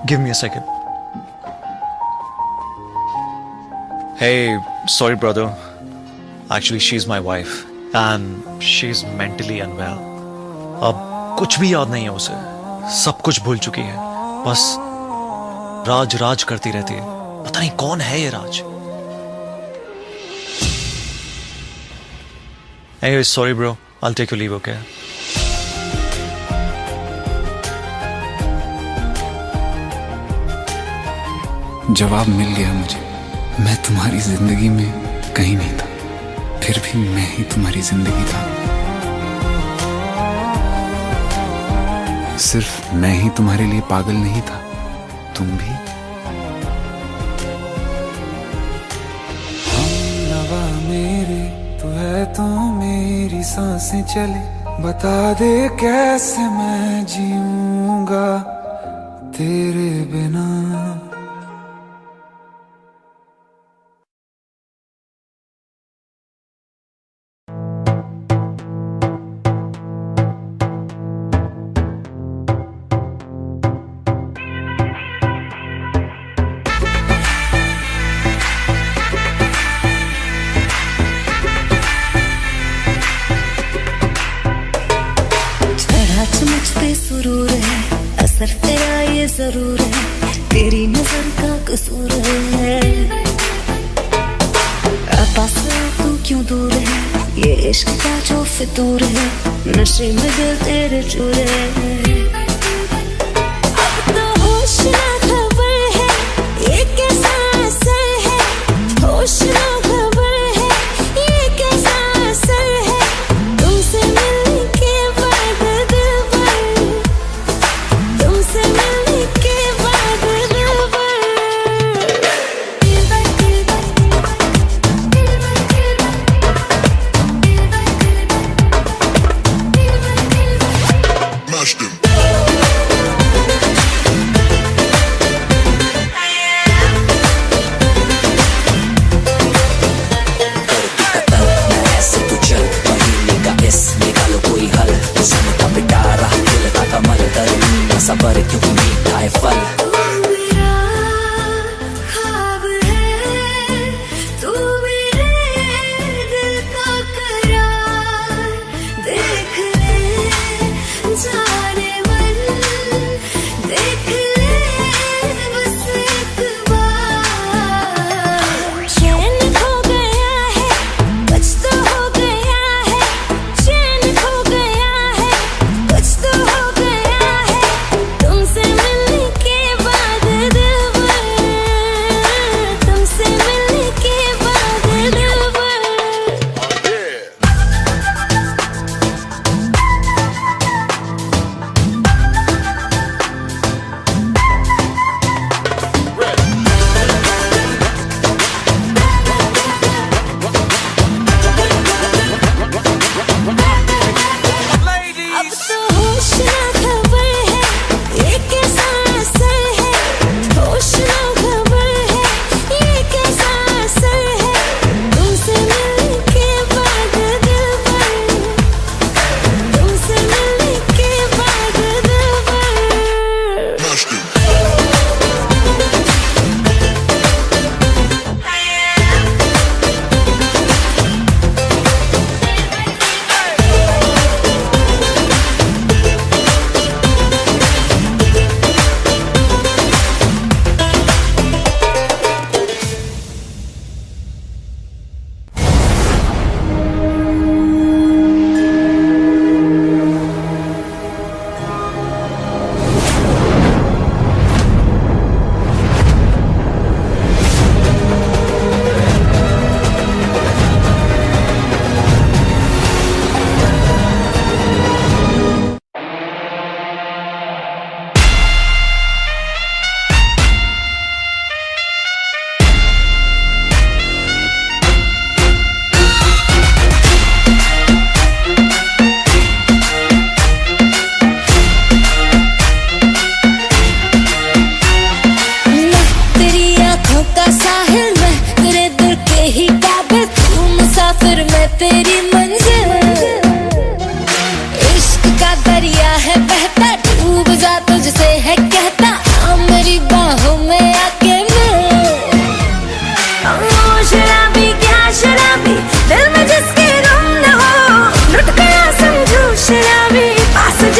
Give me a second. Hey, sorry brother. Actually, she's my wife and she's mentally unwell. अब कुछ भी याद नहीं है उसे, सब कुछ भूल चुकी है। बस राज राज करती रहती है। पता नहीं कौन है ये राज। Hey, sorry bro. I'll take your leave, okay? जवाब मिल गया मुझे। मैं तुम्हारी जिंदगी में कहीं नहीं था, फिर भी मैं ही तुम्हारी जिंदगी था। सिर्फ मैं ही तुम्हारे लिए पागल नहीं था, तुम भी। नवा मेरे तू है तो मेरी सांसें चले, बता दे कैसे मैं जीऊंगा तेरे बिना। मुझ सुरूर है, असर तेरा ये जरूर है, तेरी नजर का कसूर है। पास तू क्यों दूर है, ये इश्क का जो फितूर है, नशे में दिल तेरे चूर है। अब तो होश ना खबर है, ये कैसा असर है, होश ना खबर है, ये कैसा असर है, तुमसे मिलने के बाद दिल भर, तुमसे मिलने के बाद दिल भर, Mashed him.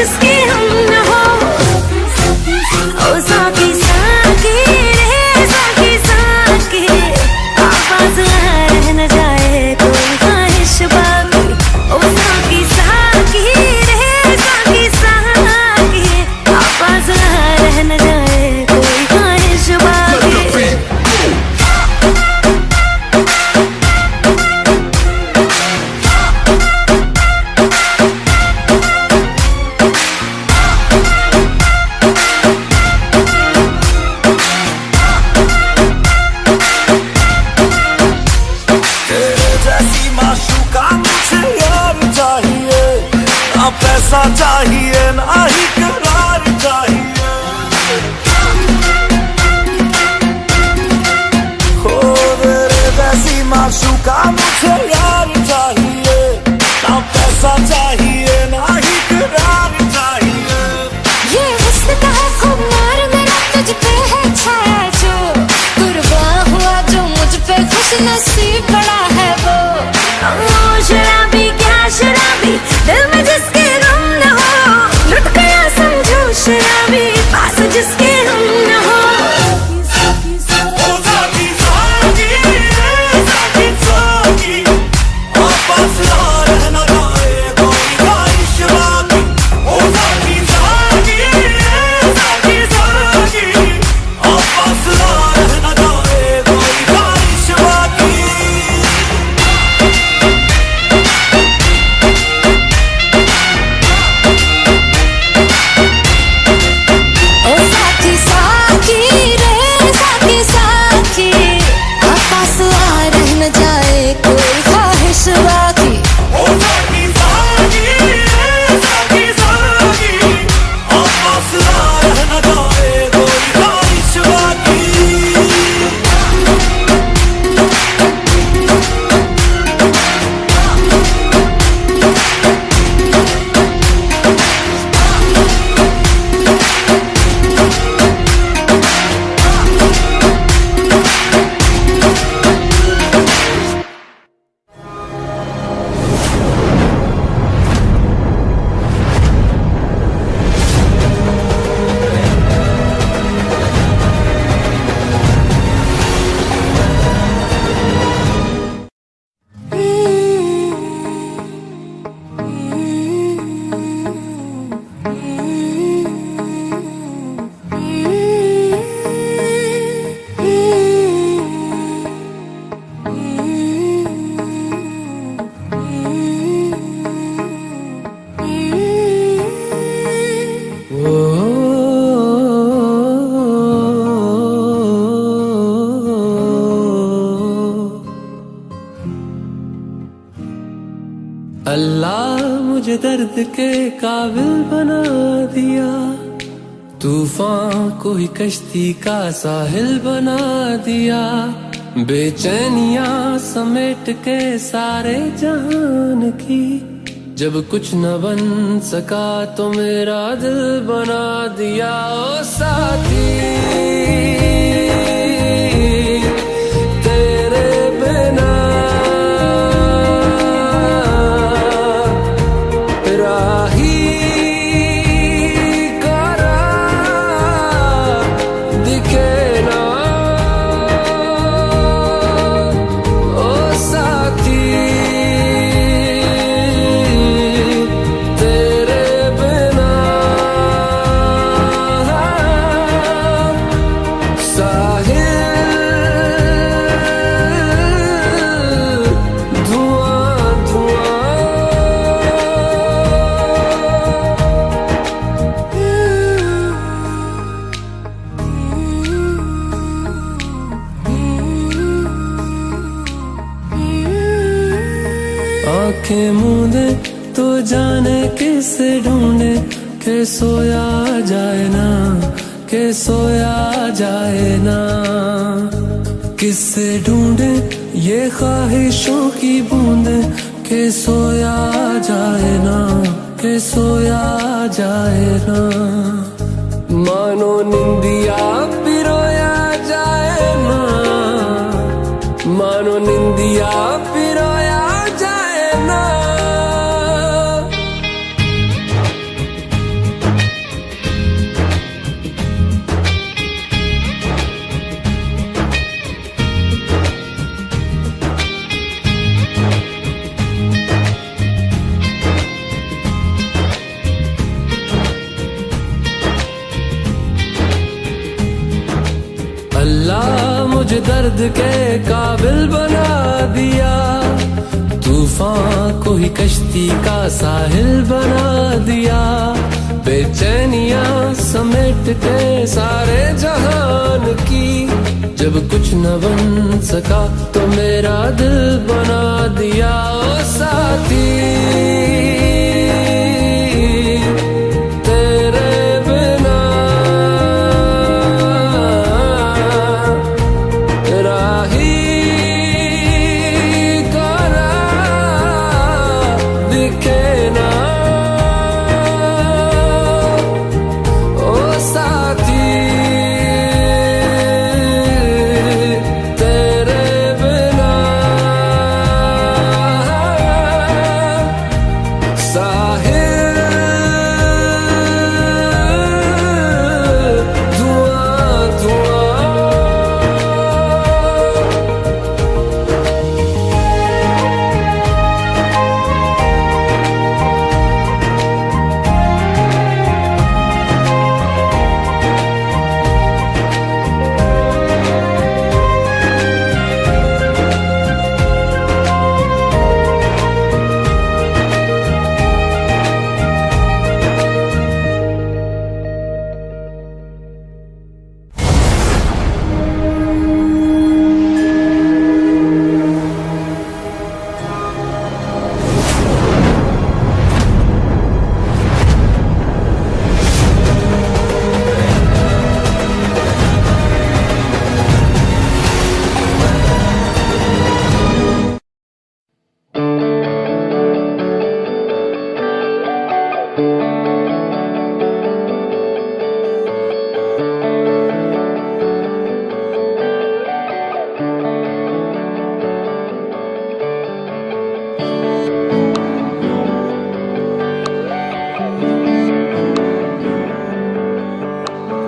जिसके हम न हो। ओ साकी साकी रे साकी साकी, आवाज रह न जाए कोई ख्वाहिश बाकी। ओ साकी साकी रे साकी साकी, आवाज रह न जाए कोई ख्वाहिश बाकी। तेरे जैसी माशूका मुझे यार चाहिए, ना पैसा चाहिए ना ही करार चाहिए। हो तेरे जैसी माशूका मुझे यार चाहिए, ना पैसा चाहिए ना ही करार चाहिए। ये हुस्न का है खुमार मेरा तुझ पे है छाया जो, कुर्बान हुआ जो मुझ पे खुश नसीब बड़ा है वो। ओ शराबी क्या शराबी, दिल में जिसके गम न हो, लुट गया समझो शराबी पास जिसके हम न हो। ओ साकी साकी रे साकी साकी, आपस रह न जाए कोई ख्वाहिश बाकी। ओ साकी साकी रे साकी साकी, आपस रह न जाए कोई ख्वाहिश बाकी। ओ साकी साकी रे साकी साकी, आपस रह न जाए कोई ख्वाहिश बाकी। ओ साकी साकी रे साकी साकी, आपस रह न जाए कोई ख्वाहिश बाकी। अल्लाह मुझे दर्द के काबिल बना दिया, तूफान को ही कश्ती का साहिल बना दिया। बेचैनियां समेट के सारे जहान की, जब कुछ न बन सका तो मेरा दिल बना दिया। ओ साथी तेरे बिना राही करा दिखे ना। ओ साथी तेरे बिना आंखें मूंदे तो जाने किसे ढूंढे, के सोया जाए ना, के सोया जाए ना। किससे ढूंढे ये ख्वाहिशों की बूंदे, के सोया जाए ना, के सोया जाए ना। मानो निंदिया पिरोया जाए ना, मानो निंदिया पिरोया जाए ना। मुझे दर्द के काबिल बना दिया, तूफान को ही कश्ती का साहिल बना दिया। बेचैनियां समेट के सारे जहान की, जब कुछ न बन सका तो मेरा दिल बना दिया। ओ साथी तेरे बिना राही करा दिखे ना। ओ साथी तेरे बिना साहिल धुआं धुआं।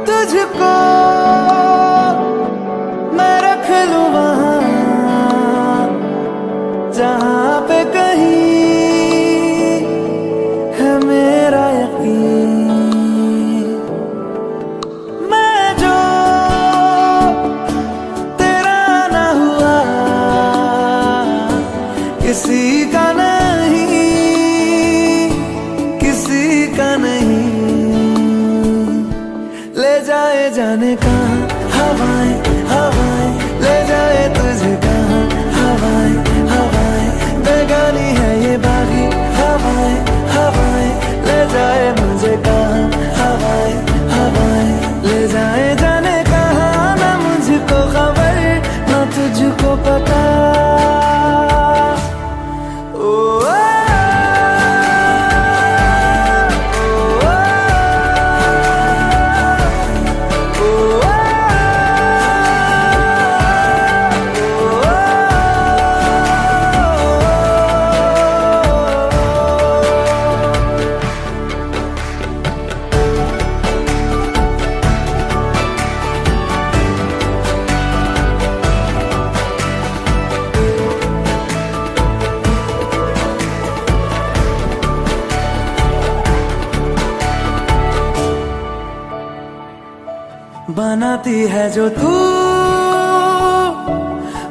तुझको मैं रख लूं वहां जहां पे कहीं है मेरा यकीन। मैं जो तेरा ना हुआ किसी का नहीं, किसी का नहीं। ले जाए जाने कहाँ हवाएं हवाएं, ले जाए तुझे कहाँ हवाएं हवाएं। बेगानी है ये बागी हवाएं हवाएं, ले जाए मुझे कहाँ हवाएं हवाएं। ले जाए जाने कहाँ, ना मुझको खबर ना तुझको पता। ओ बनाती है जो तू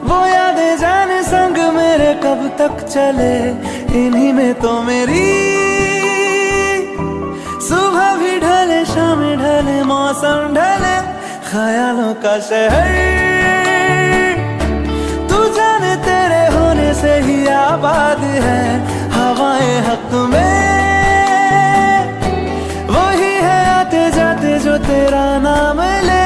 वो यादें जाने संग मेरे कब तक चले। इन्हीं में तो मेरी सुबह भी ढले शाम ढले मौसम ढले, ख्यालों का शहर तू जाने तेरे होने से ही आबाद है। हवाएं हक में वही है आते जाते जो तेरा नाम ले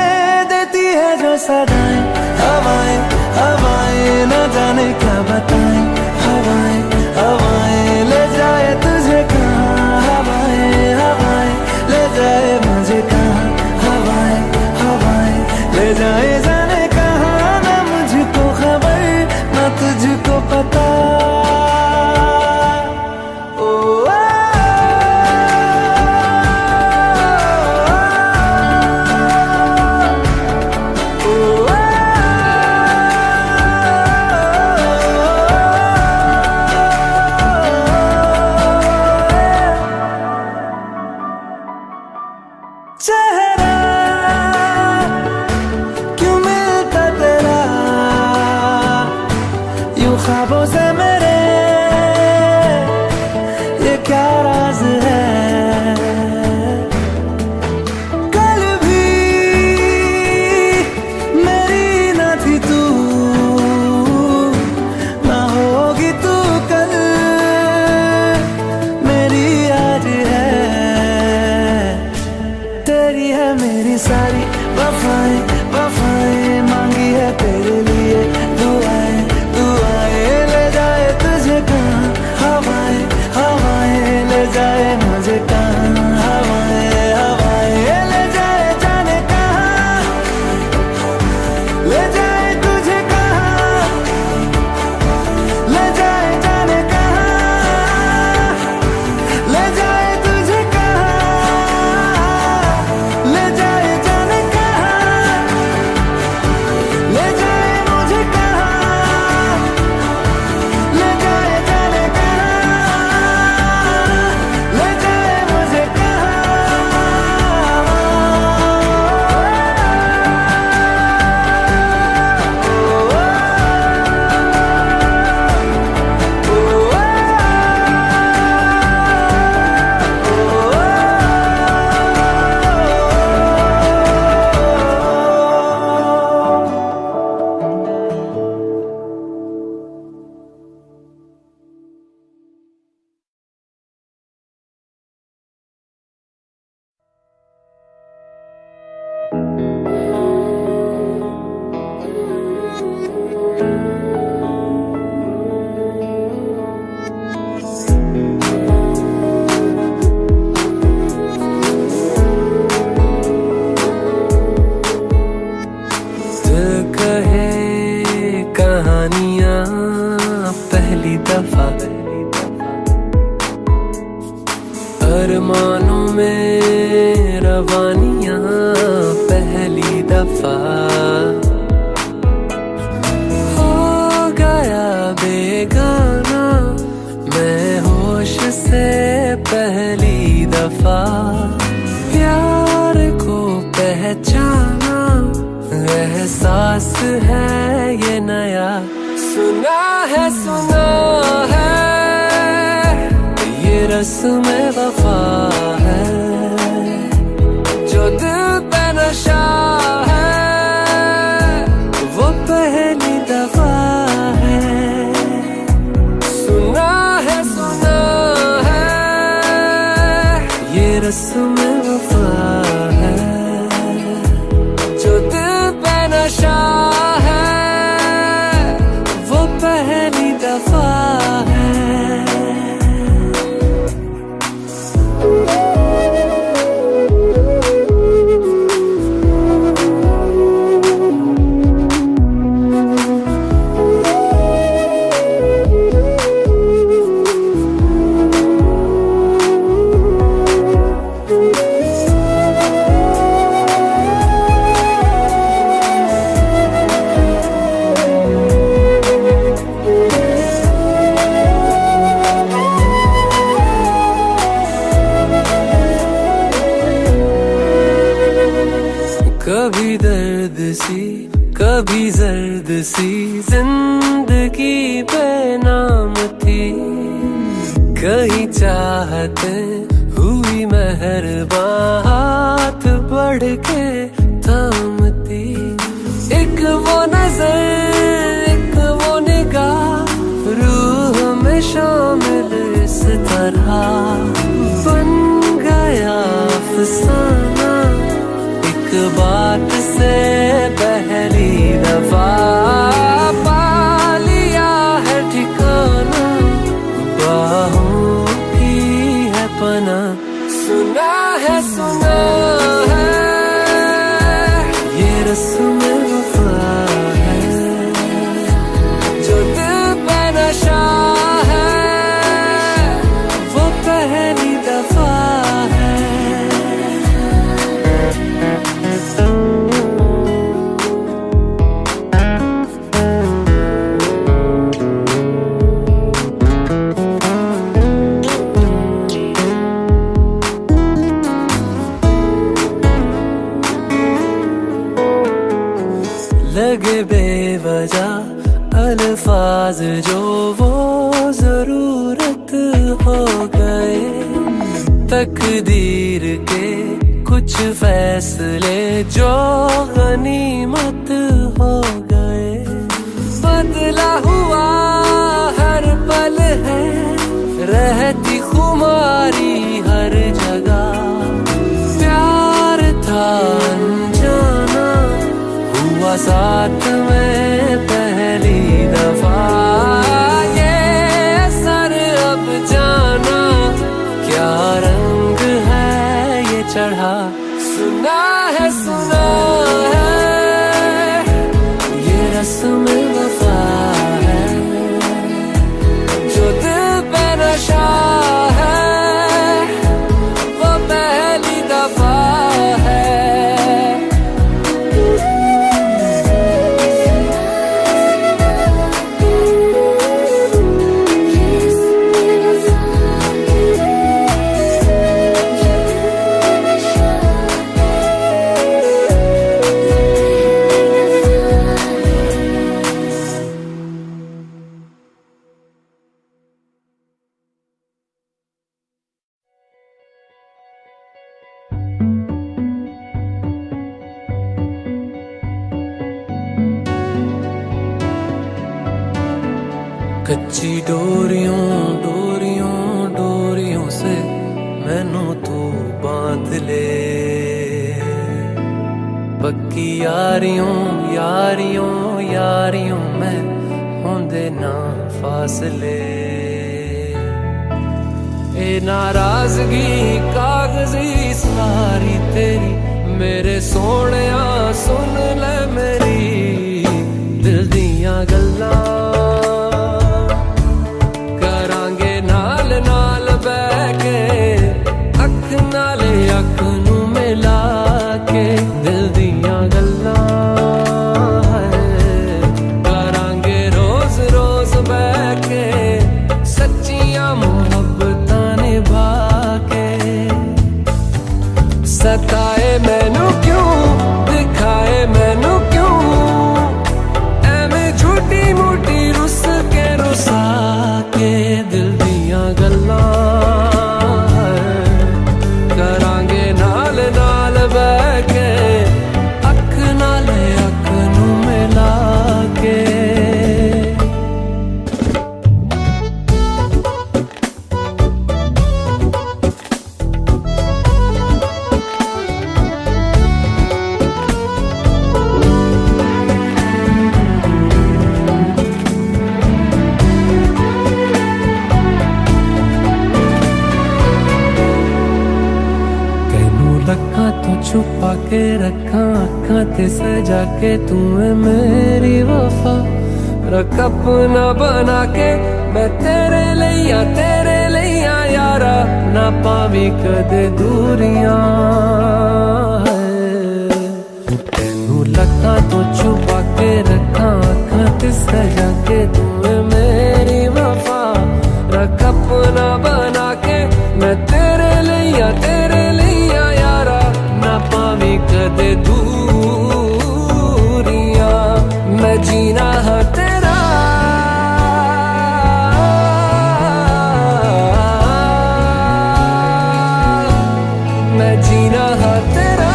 देती है जो सदाएं। हवाएं हवाएं न जाने क्या बताएं, हवाएं हवाएं ले जाए तुझे कहाँ। हवाएं हवाएं ले जाए मुझे कहाँ। हवाएं हवाएं ले जाए जाने कहाँ, ना मुझको खबर ना तुझको पता। अरमानों में रवानियां पहली दफा हो गया बेगाना मैं होश से पहली दफा प्यार को पहचाना एहसास है ये नया सुना है ये रस्म वफा है जो दिल पे नशा है वो पहली दफा है सुना है ये रस्म वफा है जो दिल पे नशा है वो पहली दफा है कभी दर्द सी कभी जर्द सी जिंदगी बेनाम थी कहीं चाहते हुई मेहरबान हाथ बढ़ के थामती एक वो नजर एक वो निगाह रूह में शामिल इस तरह बन गया अफसाना एक बात से पहली दफा पा लिया है ठिकाना बाहों की है पना सुना है ये रस्म वफा है जो दिल पे नशा है वो पहली दफा है लगे बेवजह अल्फाज जो वो जरूरत हो गए तकदीर के कुछ फैसले जो गनीमत हो गए बदला हुआ हर पल है रहती खुमारी हर जगह प्यार था अनजाना हुआ साथ में पहली दफा ये असर अब जाना क्या रंग है ये चढ़ा सुना है ये रस्म वफा है जो दिल पे नशा है वो पहली दफा है कच्ची डोरियों डोरियों डोरियों से मैनू तू बांध ले पक्की यारियों यारियों यारियों में होंदे ना फासले ए नाराजगी कागजी सारी तेरी मेरे सोहणिया सुन ले मेरी दिल दियां गल्लां छुपा के रखा अखां ते सजा के तू है मेरी वफा रख अपना बना के मैं तेरे लिया यारा ना पावी कदे दूरियां तेनू लगा तो छुपा के रखा अखां ते सजा के तू है मेरी वफा रख अपना बना के मैं तेरे लिया यारा ना पावी कदे दूरियां मैं जीना है तेरा मैं जीना है तेरा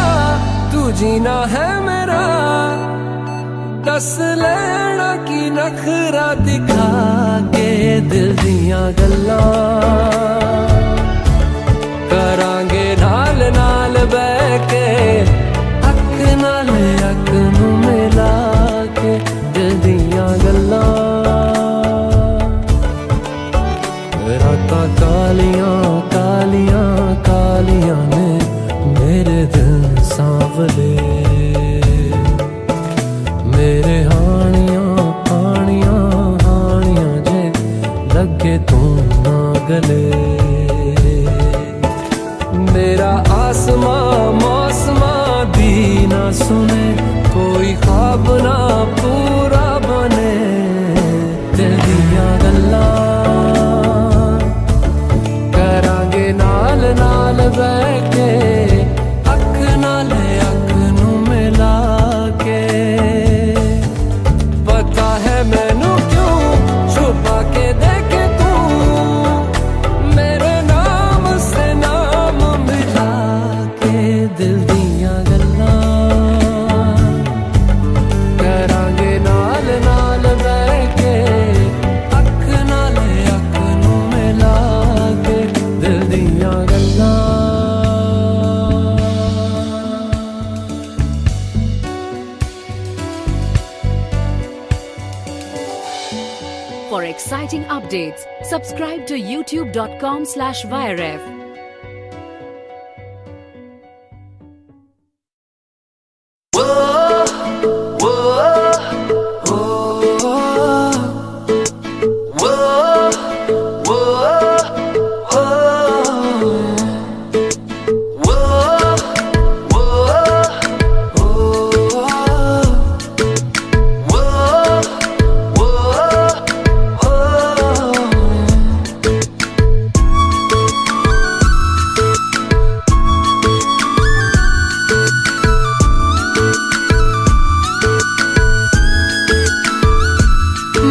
तू जीना है मेरा दस लेना की नखरा दिखा के दिल दियां गल्लां करांगे नाल नाल बह के अख नाल अख नू मिला के दिल दियां गल्लां रातां कालियां कालियां कालियां ने मेरे दिल सांवले मेरे हानियां हानियां हानियां जे लगे तू ना गले मेरा आसमां मौसमां दी ना सुने कोई ख्वाब ना पूरा बने दिल दियां गल्लां करांगे नाल नाल बह के अख नाल अख नू मिला के पता है मैनू क्यों छुपा के देखे तू मेरे नाम से नाम मिला के दिल दियां गल्लां करांगे नाल नाल बह के अख नाल अख नू मिला के दिल दियां गल्लां For exciting updates, subscribe to youtube.com/viref.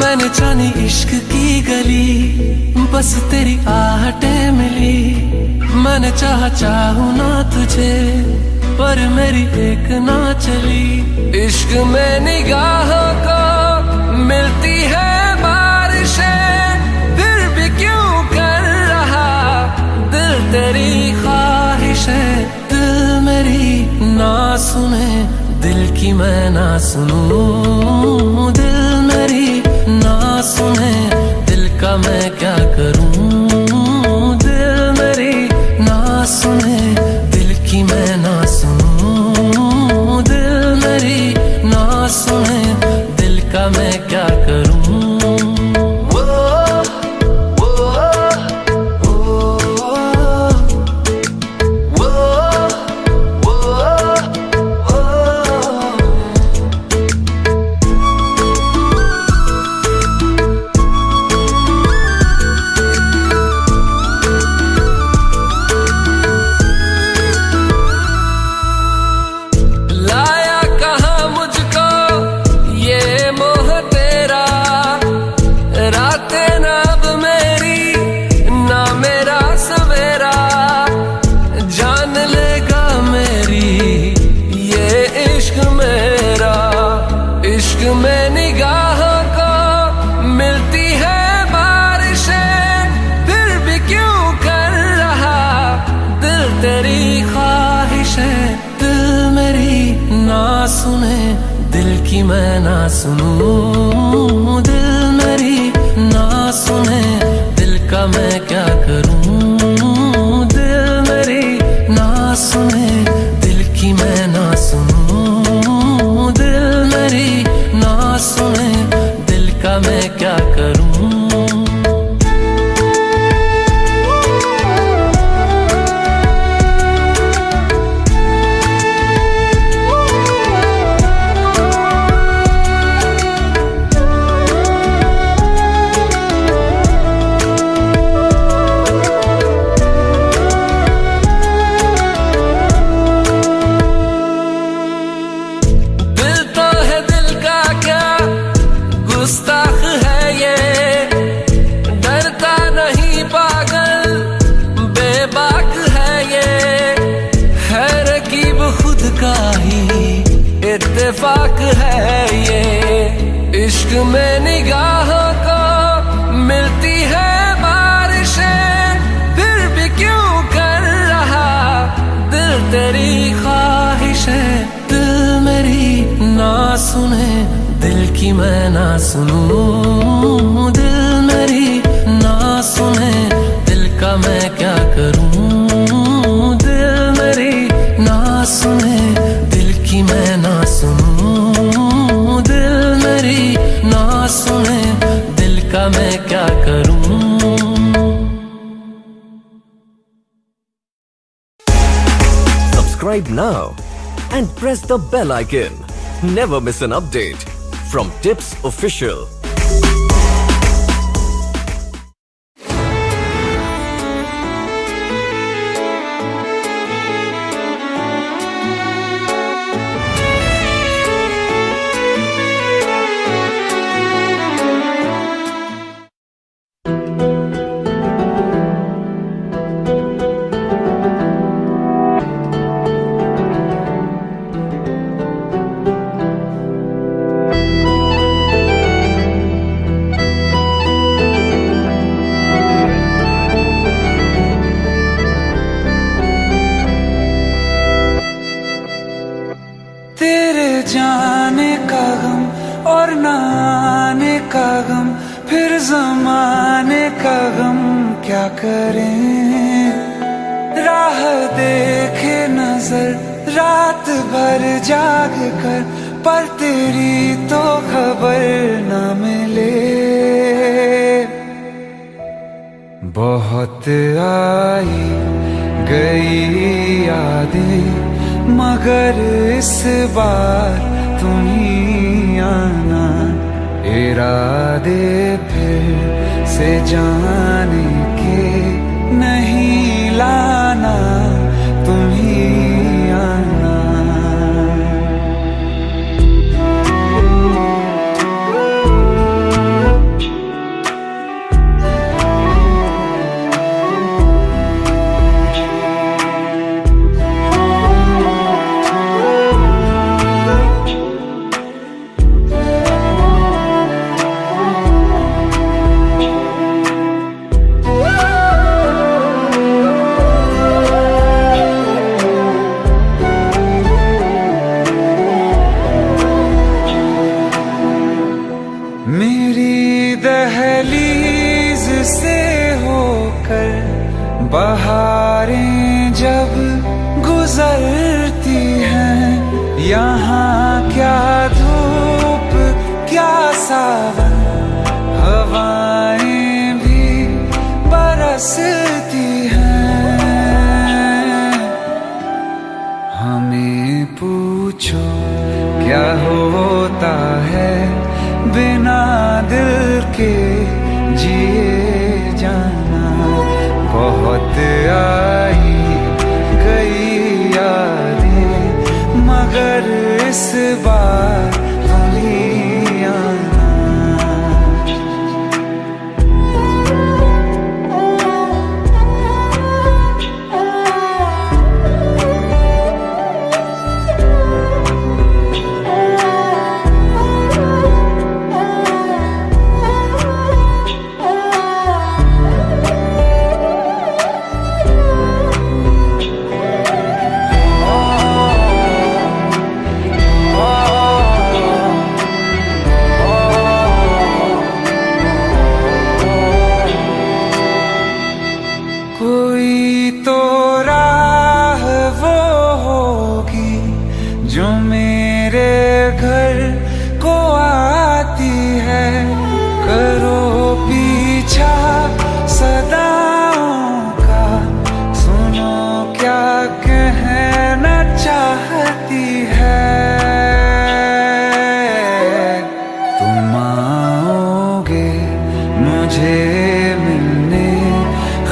मैंने जानी इश्क की गली बस तेरी आहटें मिली मैंने चाहूं ना तुझे पर मेरी एक ना चली इश्क में निगाहों को मिलती है बारिशें फिर भी क्यों कर रहा दिल तेरी ख्वाहिशें दिल मेरी ना सुने दिल की मैं ना सुनूं दिल मेरी ना सुने दिल का मैं क्या करूं दिल मेरी ना सुने दिल की मैं ना सुनूं दिल मेरी ना सुने दिल का मैं क्या करूं में निगाहों को मिलती है बारिशें फिर भी क्यों कर रहा दिल तेरी ख्वाहिशें दिल मेरी ना सुने दिल की मैं ना सुनूं दिल मेरी ना सुने दिल का मैं क्या करूं दिल मेरी ना सुने दिल की मैं ना तेरी ख्वाहिश है दिल मेरी ना सुने, दिल की मैं ना सुनूं। दिल मेरी ना सुने, दिल का मैं क्या करूं। दिल मेरी ना सुने, दिल की मैं ना सुनूं। दिल मेरी ना सुने, दिल का मैं क्या करूं। Subscribe now and press the bell icon. Never miss an update from Tips Official. तेरे जाने का गम और न आने का गम, फिर जमाने का गम क्या करें। राह देखे नजर रात भर जाग कर, पर तेरी तो खबर न मिले। बहुत आई गई यादें, मगर इस बार तुम ही आना। इरादे फिर से जाने के नहीं लाना, तुम ही आना। मेरी दहलीज से होकर बहारें जब गुजरती हैं, यहाँ क्या धूप क्या सावन, हवाएं भी बरसती हैं। हमें पूछो क्या होता है बिना दिल के जिए जाना। बहुत आई गई यादें, मगर इस बार तुम ही आना। कोई तो राह वो होगी जो मेरे घर को आती है। करो पीछा सदाओं का, सुनो क्या कहना चाहती है। तुम आओगे मुझे मिलने,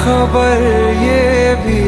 खबर ये भी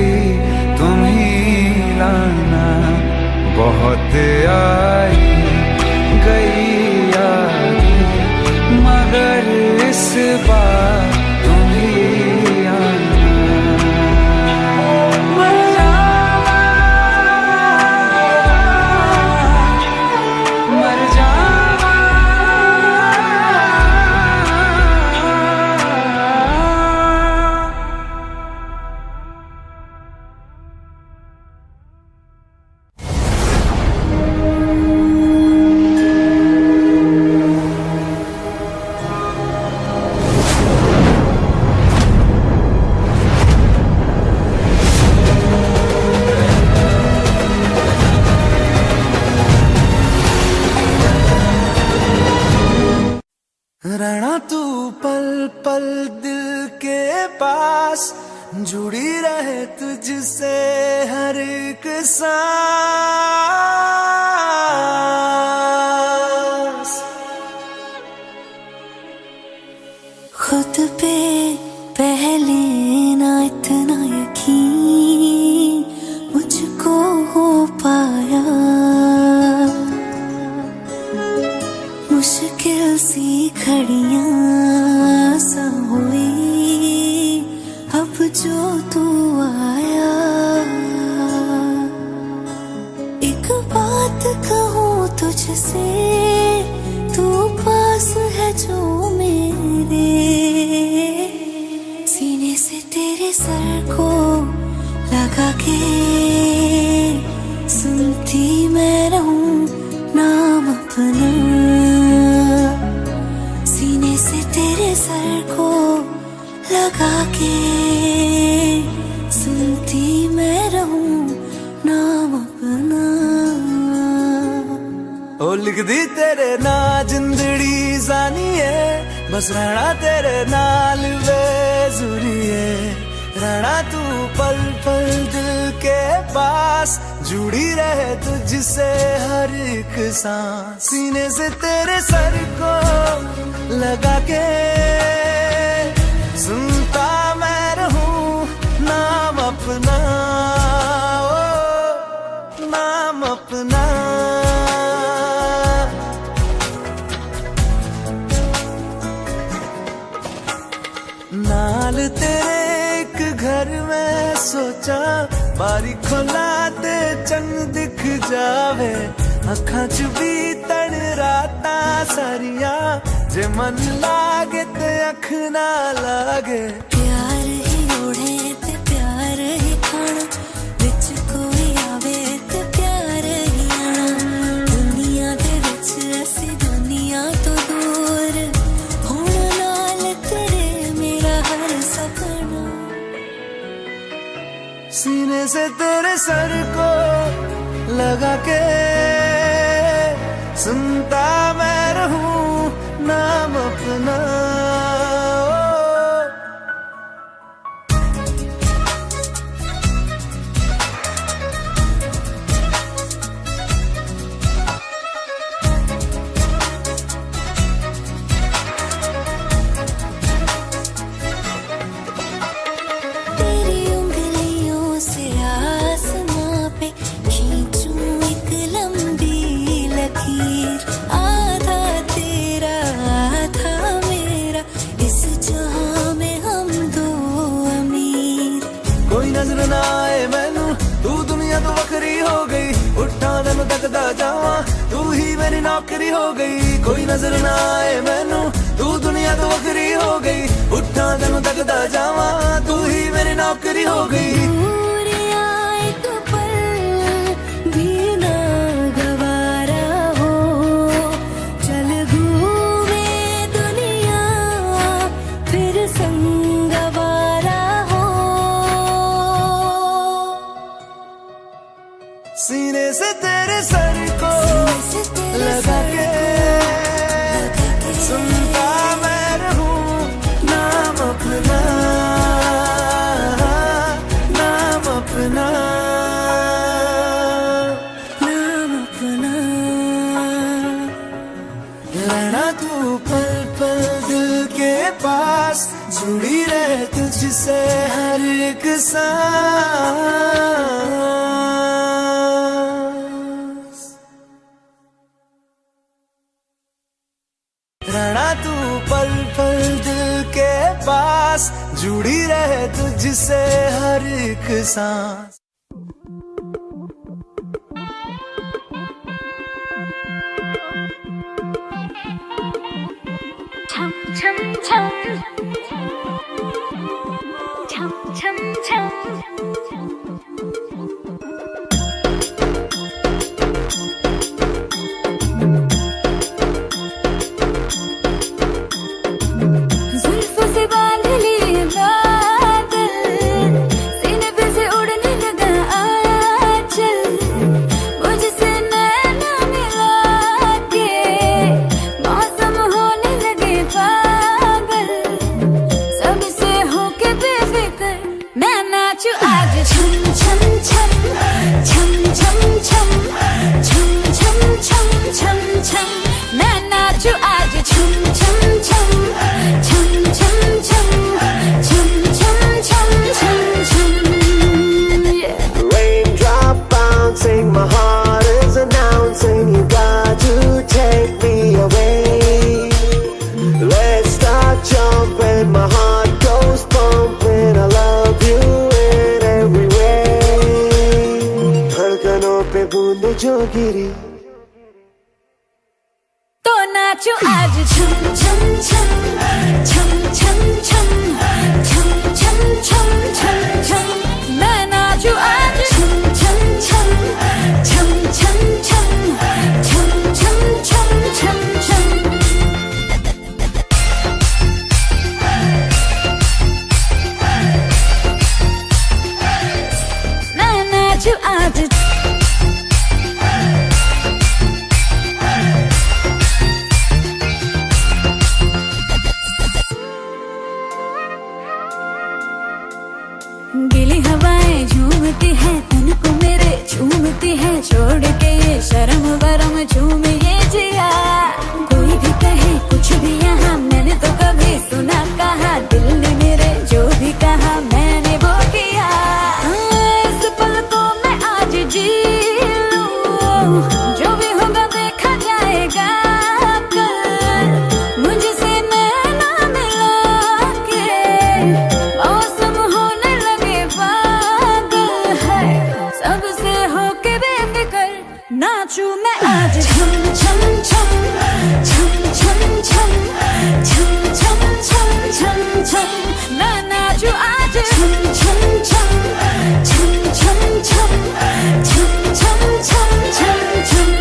रहे तुझसे हर एक सांस। खुद पे पहले ना इतना यकीन मुझको हो पाया, मुश्किल सी घड़ियां सा हुई अब जो तू आया। एक बात कहूँ तुझसे, तू पास है जो मेरे, सीने से तेरे सर को लगा के सुनती मैं रहूं नाम अपना। सीने से तेरे सर को लगा के सुनती मैं रहूं नाम अपना। ओ लिख दी तेरे ना जिंदड़ी जानी है, बस रहना तेरे नाल बेजुरी है। रहना तू पल पल दिल के पास, जुड़ी रहे तुझसे हर एक सांस। सीने से तेरे सर को लगा के सुनता मैं रहूं नाम अपना, ओ नाम अपना। नाल तेरे एक घर में सोचा, बारी खोला ते चंग दिख जावे। अखां च भी तड़ राता सारिया, जे मन लागे ते अख ना लागे। प्यार ही ओढ़े ते प्यार ही खाना, विच कोई आवे ते प्यार ही आना। दुनिया दे विच असी दुनिया तो दूर, होण नाल तेरे मेरा हर सपना। सीने से तेरे सर को लगा के सुनता मैं रहूं नाम अपना। तेरी उंगलियों से आसमां पे खींचूं एक लंबी लकीर। आधा तेरा आधा मेरा, इस जहां में हम दो अमीर। कोई नजर ना आए मैनू, तू दुनिया तो वखरी हो गई। उठा दिन तकदा जावां, तू ही मेरी नौकरी हो गई। कोई नजर ना आए मैनू, तू दुनिया तो वखरी हो गई। उठा दिन तकदा जावां, तू ही मेरी नौकरी हो गई। दूर आए तो पल भी ना गवारा हो, चल घूमे दुनिया फिर संगवारा हो। सीने से तेरे सर को लगा के सुनता मैं रहूं नाम अपना, नाम अपना, नाम अपना। रहना तू पल पल दिल के पास, जुड़ी रहे तुझसे हर एक सांस। रहना तू पल पल दिल के पास, जुड़ी रहे तुझसे हर एक सांस। छम छम छम छम छम छम। जुल्फों से बांध लिए बादल, सीने पे से उड़ने लगा आंचल। मुझसे नैना मिला के मौसम होने लगे पागल। सबसे होके बेफिक्र मैं नाचूं। जो गिरी तो नाचो आज छम छम छम छम छम छम छम छम छम छम छम मैं नाचू आज छम छम छम छम छम छम छम छम छम छम छम मैं नाचू आज गीली हवाएं झूमती है तन को मेरे झूमती है छोड़ के ये शर्म वरम झूम ये जिया कोई भी कहे कुछ भी यहाँ मैंने तो कभी सुना कहा दिल ने मेरे जो भी कहा मैंने वो किया इस पल को मैं आज जी लूं जो भी होगा देखा जाएगा कल मुझसे नैना मिला के मौसम होने लगे पागल है सबसे होके बेफिक्र नाचू मैं आज छम छम छम छम छम छम छम छम छम छम छम मैं नाचू आज छम छम छम छम छम छम छम छम छम छम छम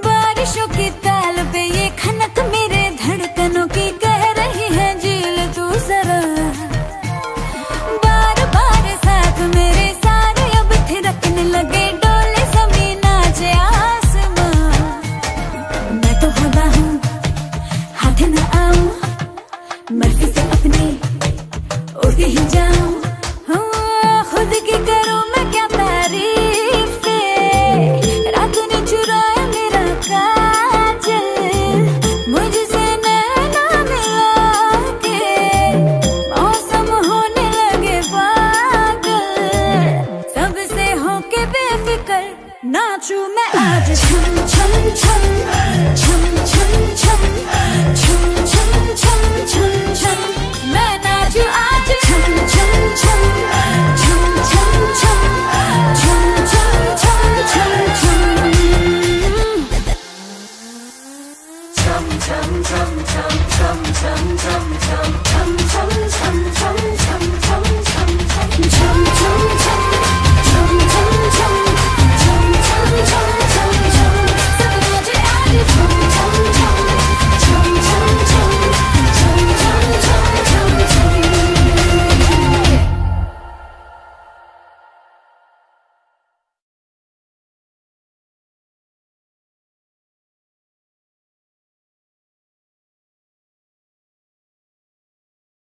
बारिशों की ताल पे ये खनक मेरे धड़कनों की कह रही है झील तू जरा बार बार साथ मेरे सारे अब थिरकने लगे डोले जमीन नाचे आसमां मैं तो हवा हूँ हाथ न आऊं मर्जी से अपनी उड़ ही जाऊं खुद की करूं मैं क्या तारीफ रात ने चुराया मेरा काजल मुझसे नैना मिला के मौसम होने लगे पागल सबसे होके बेफिक्र नाचू मैं आज छम छम छम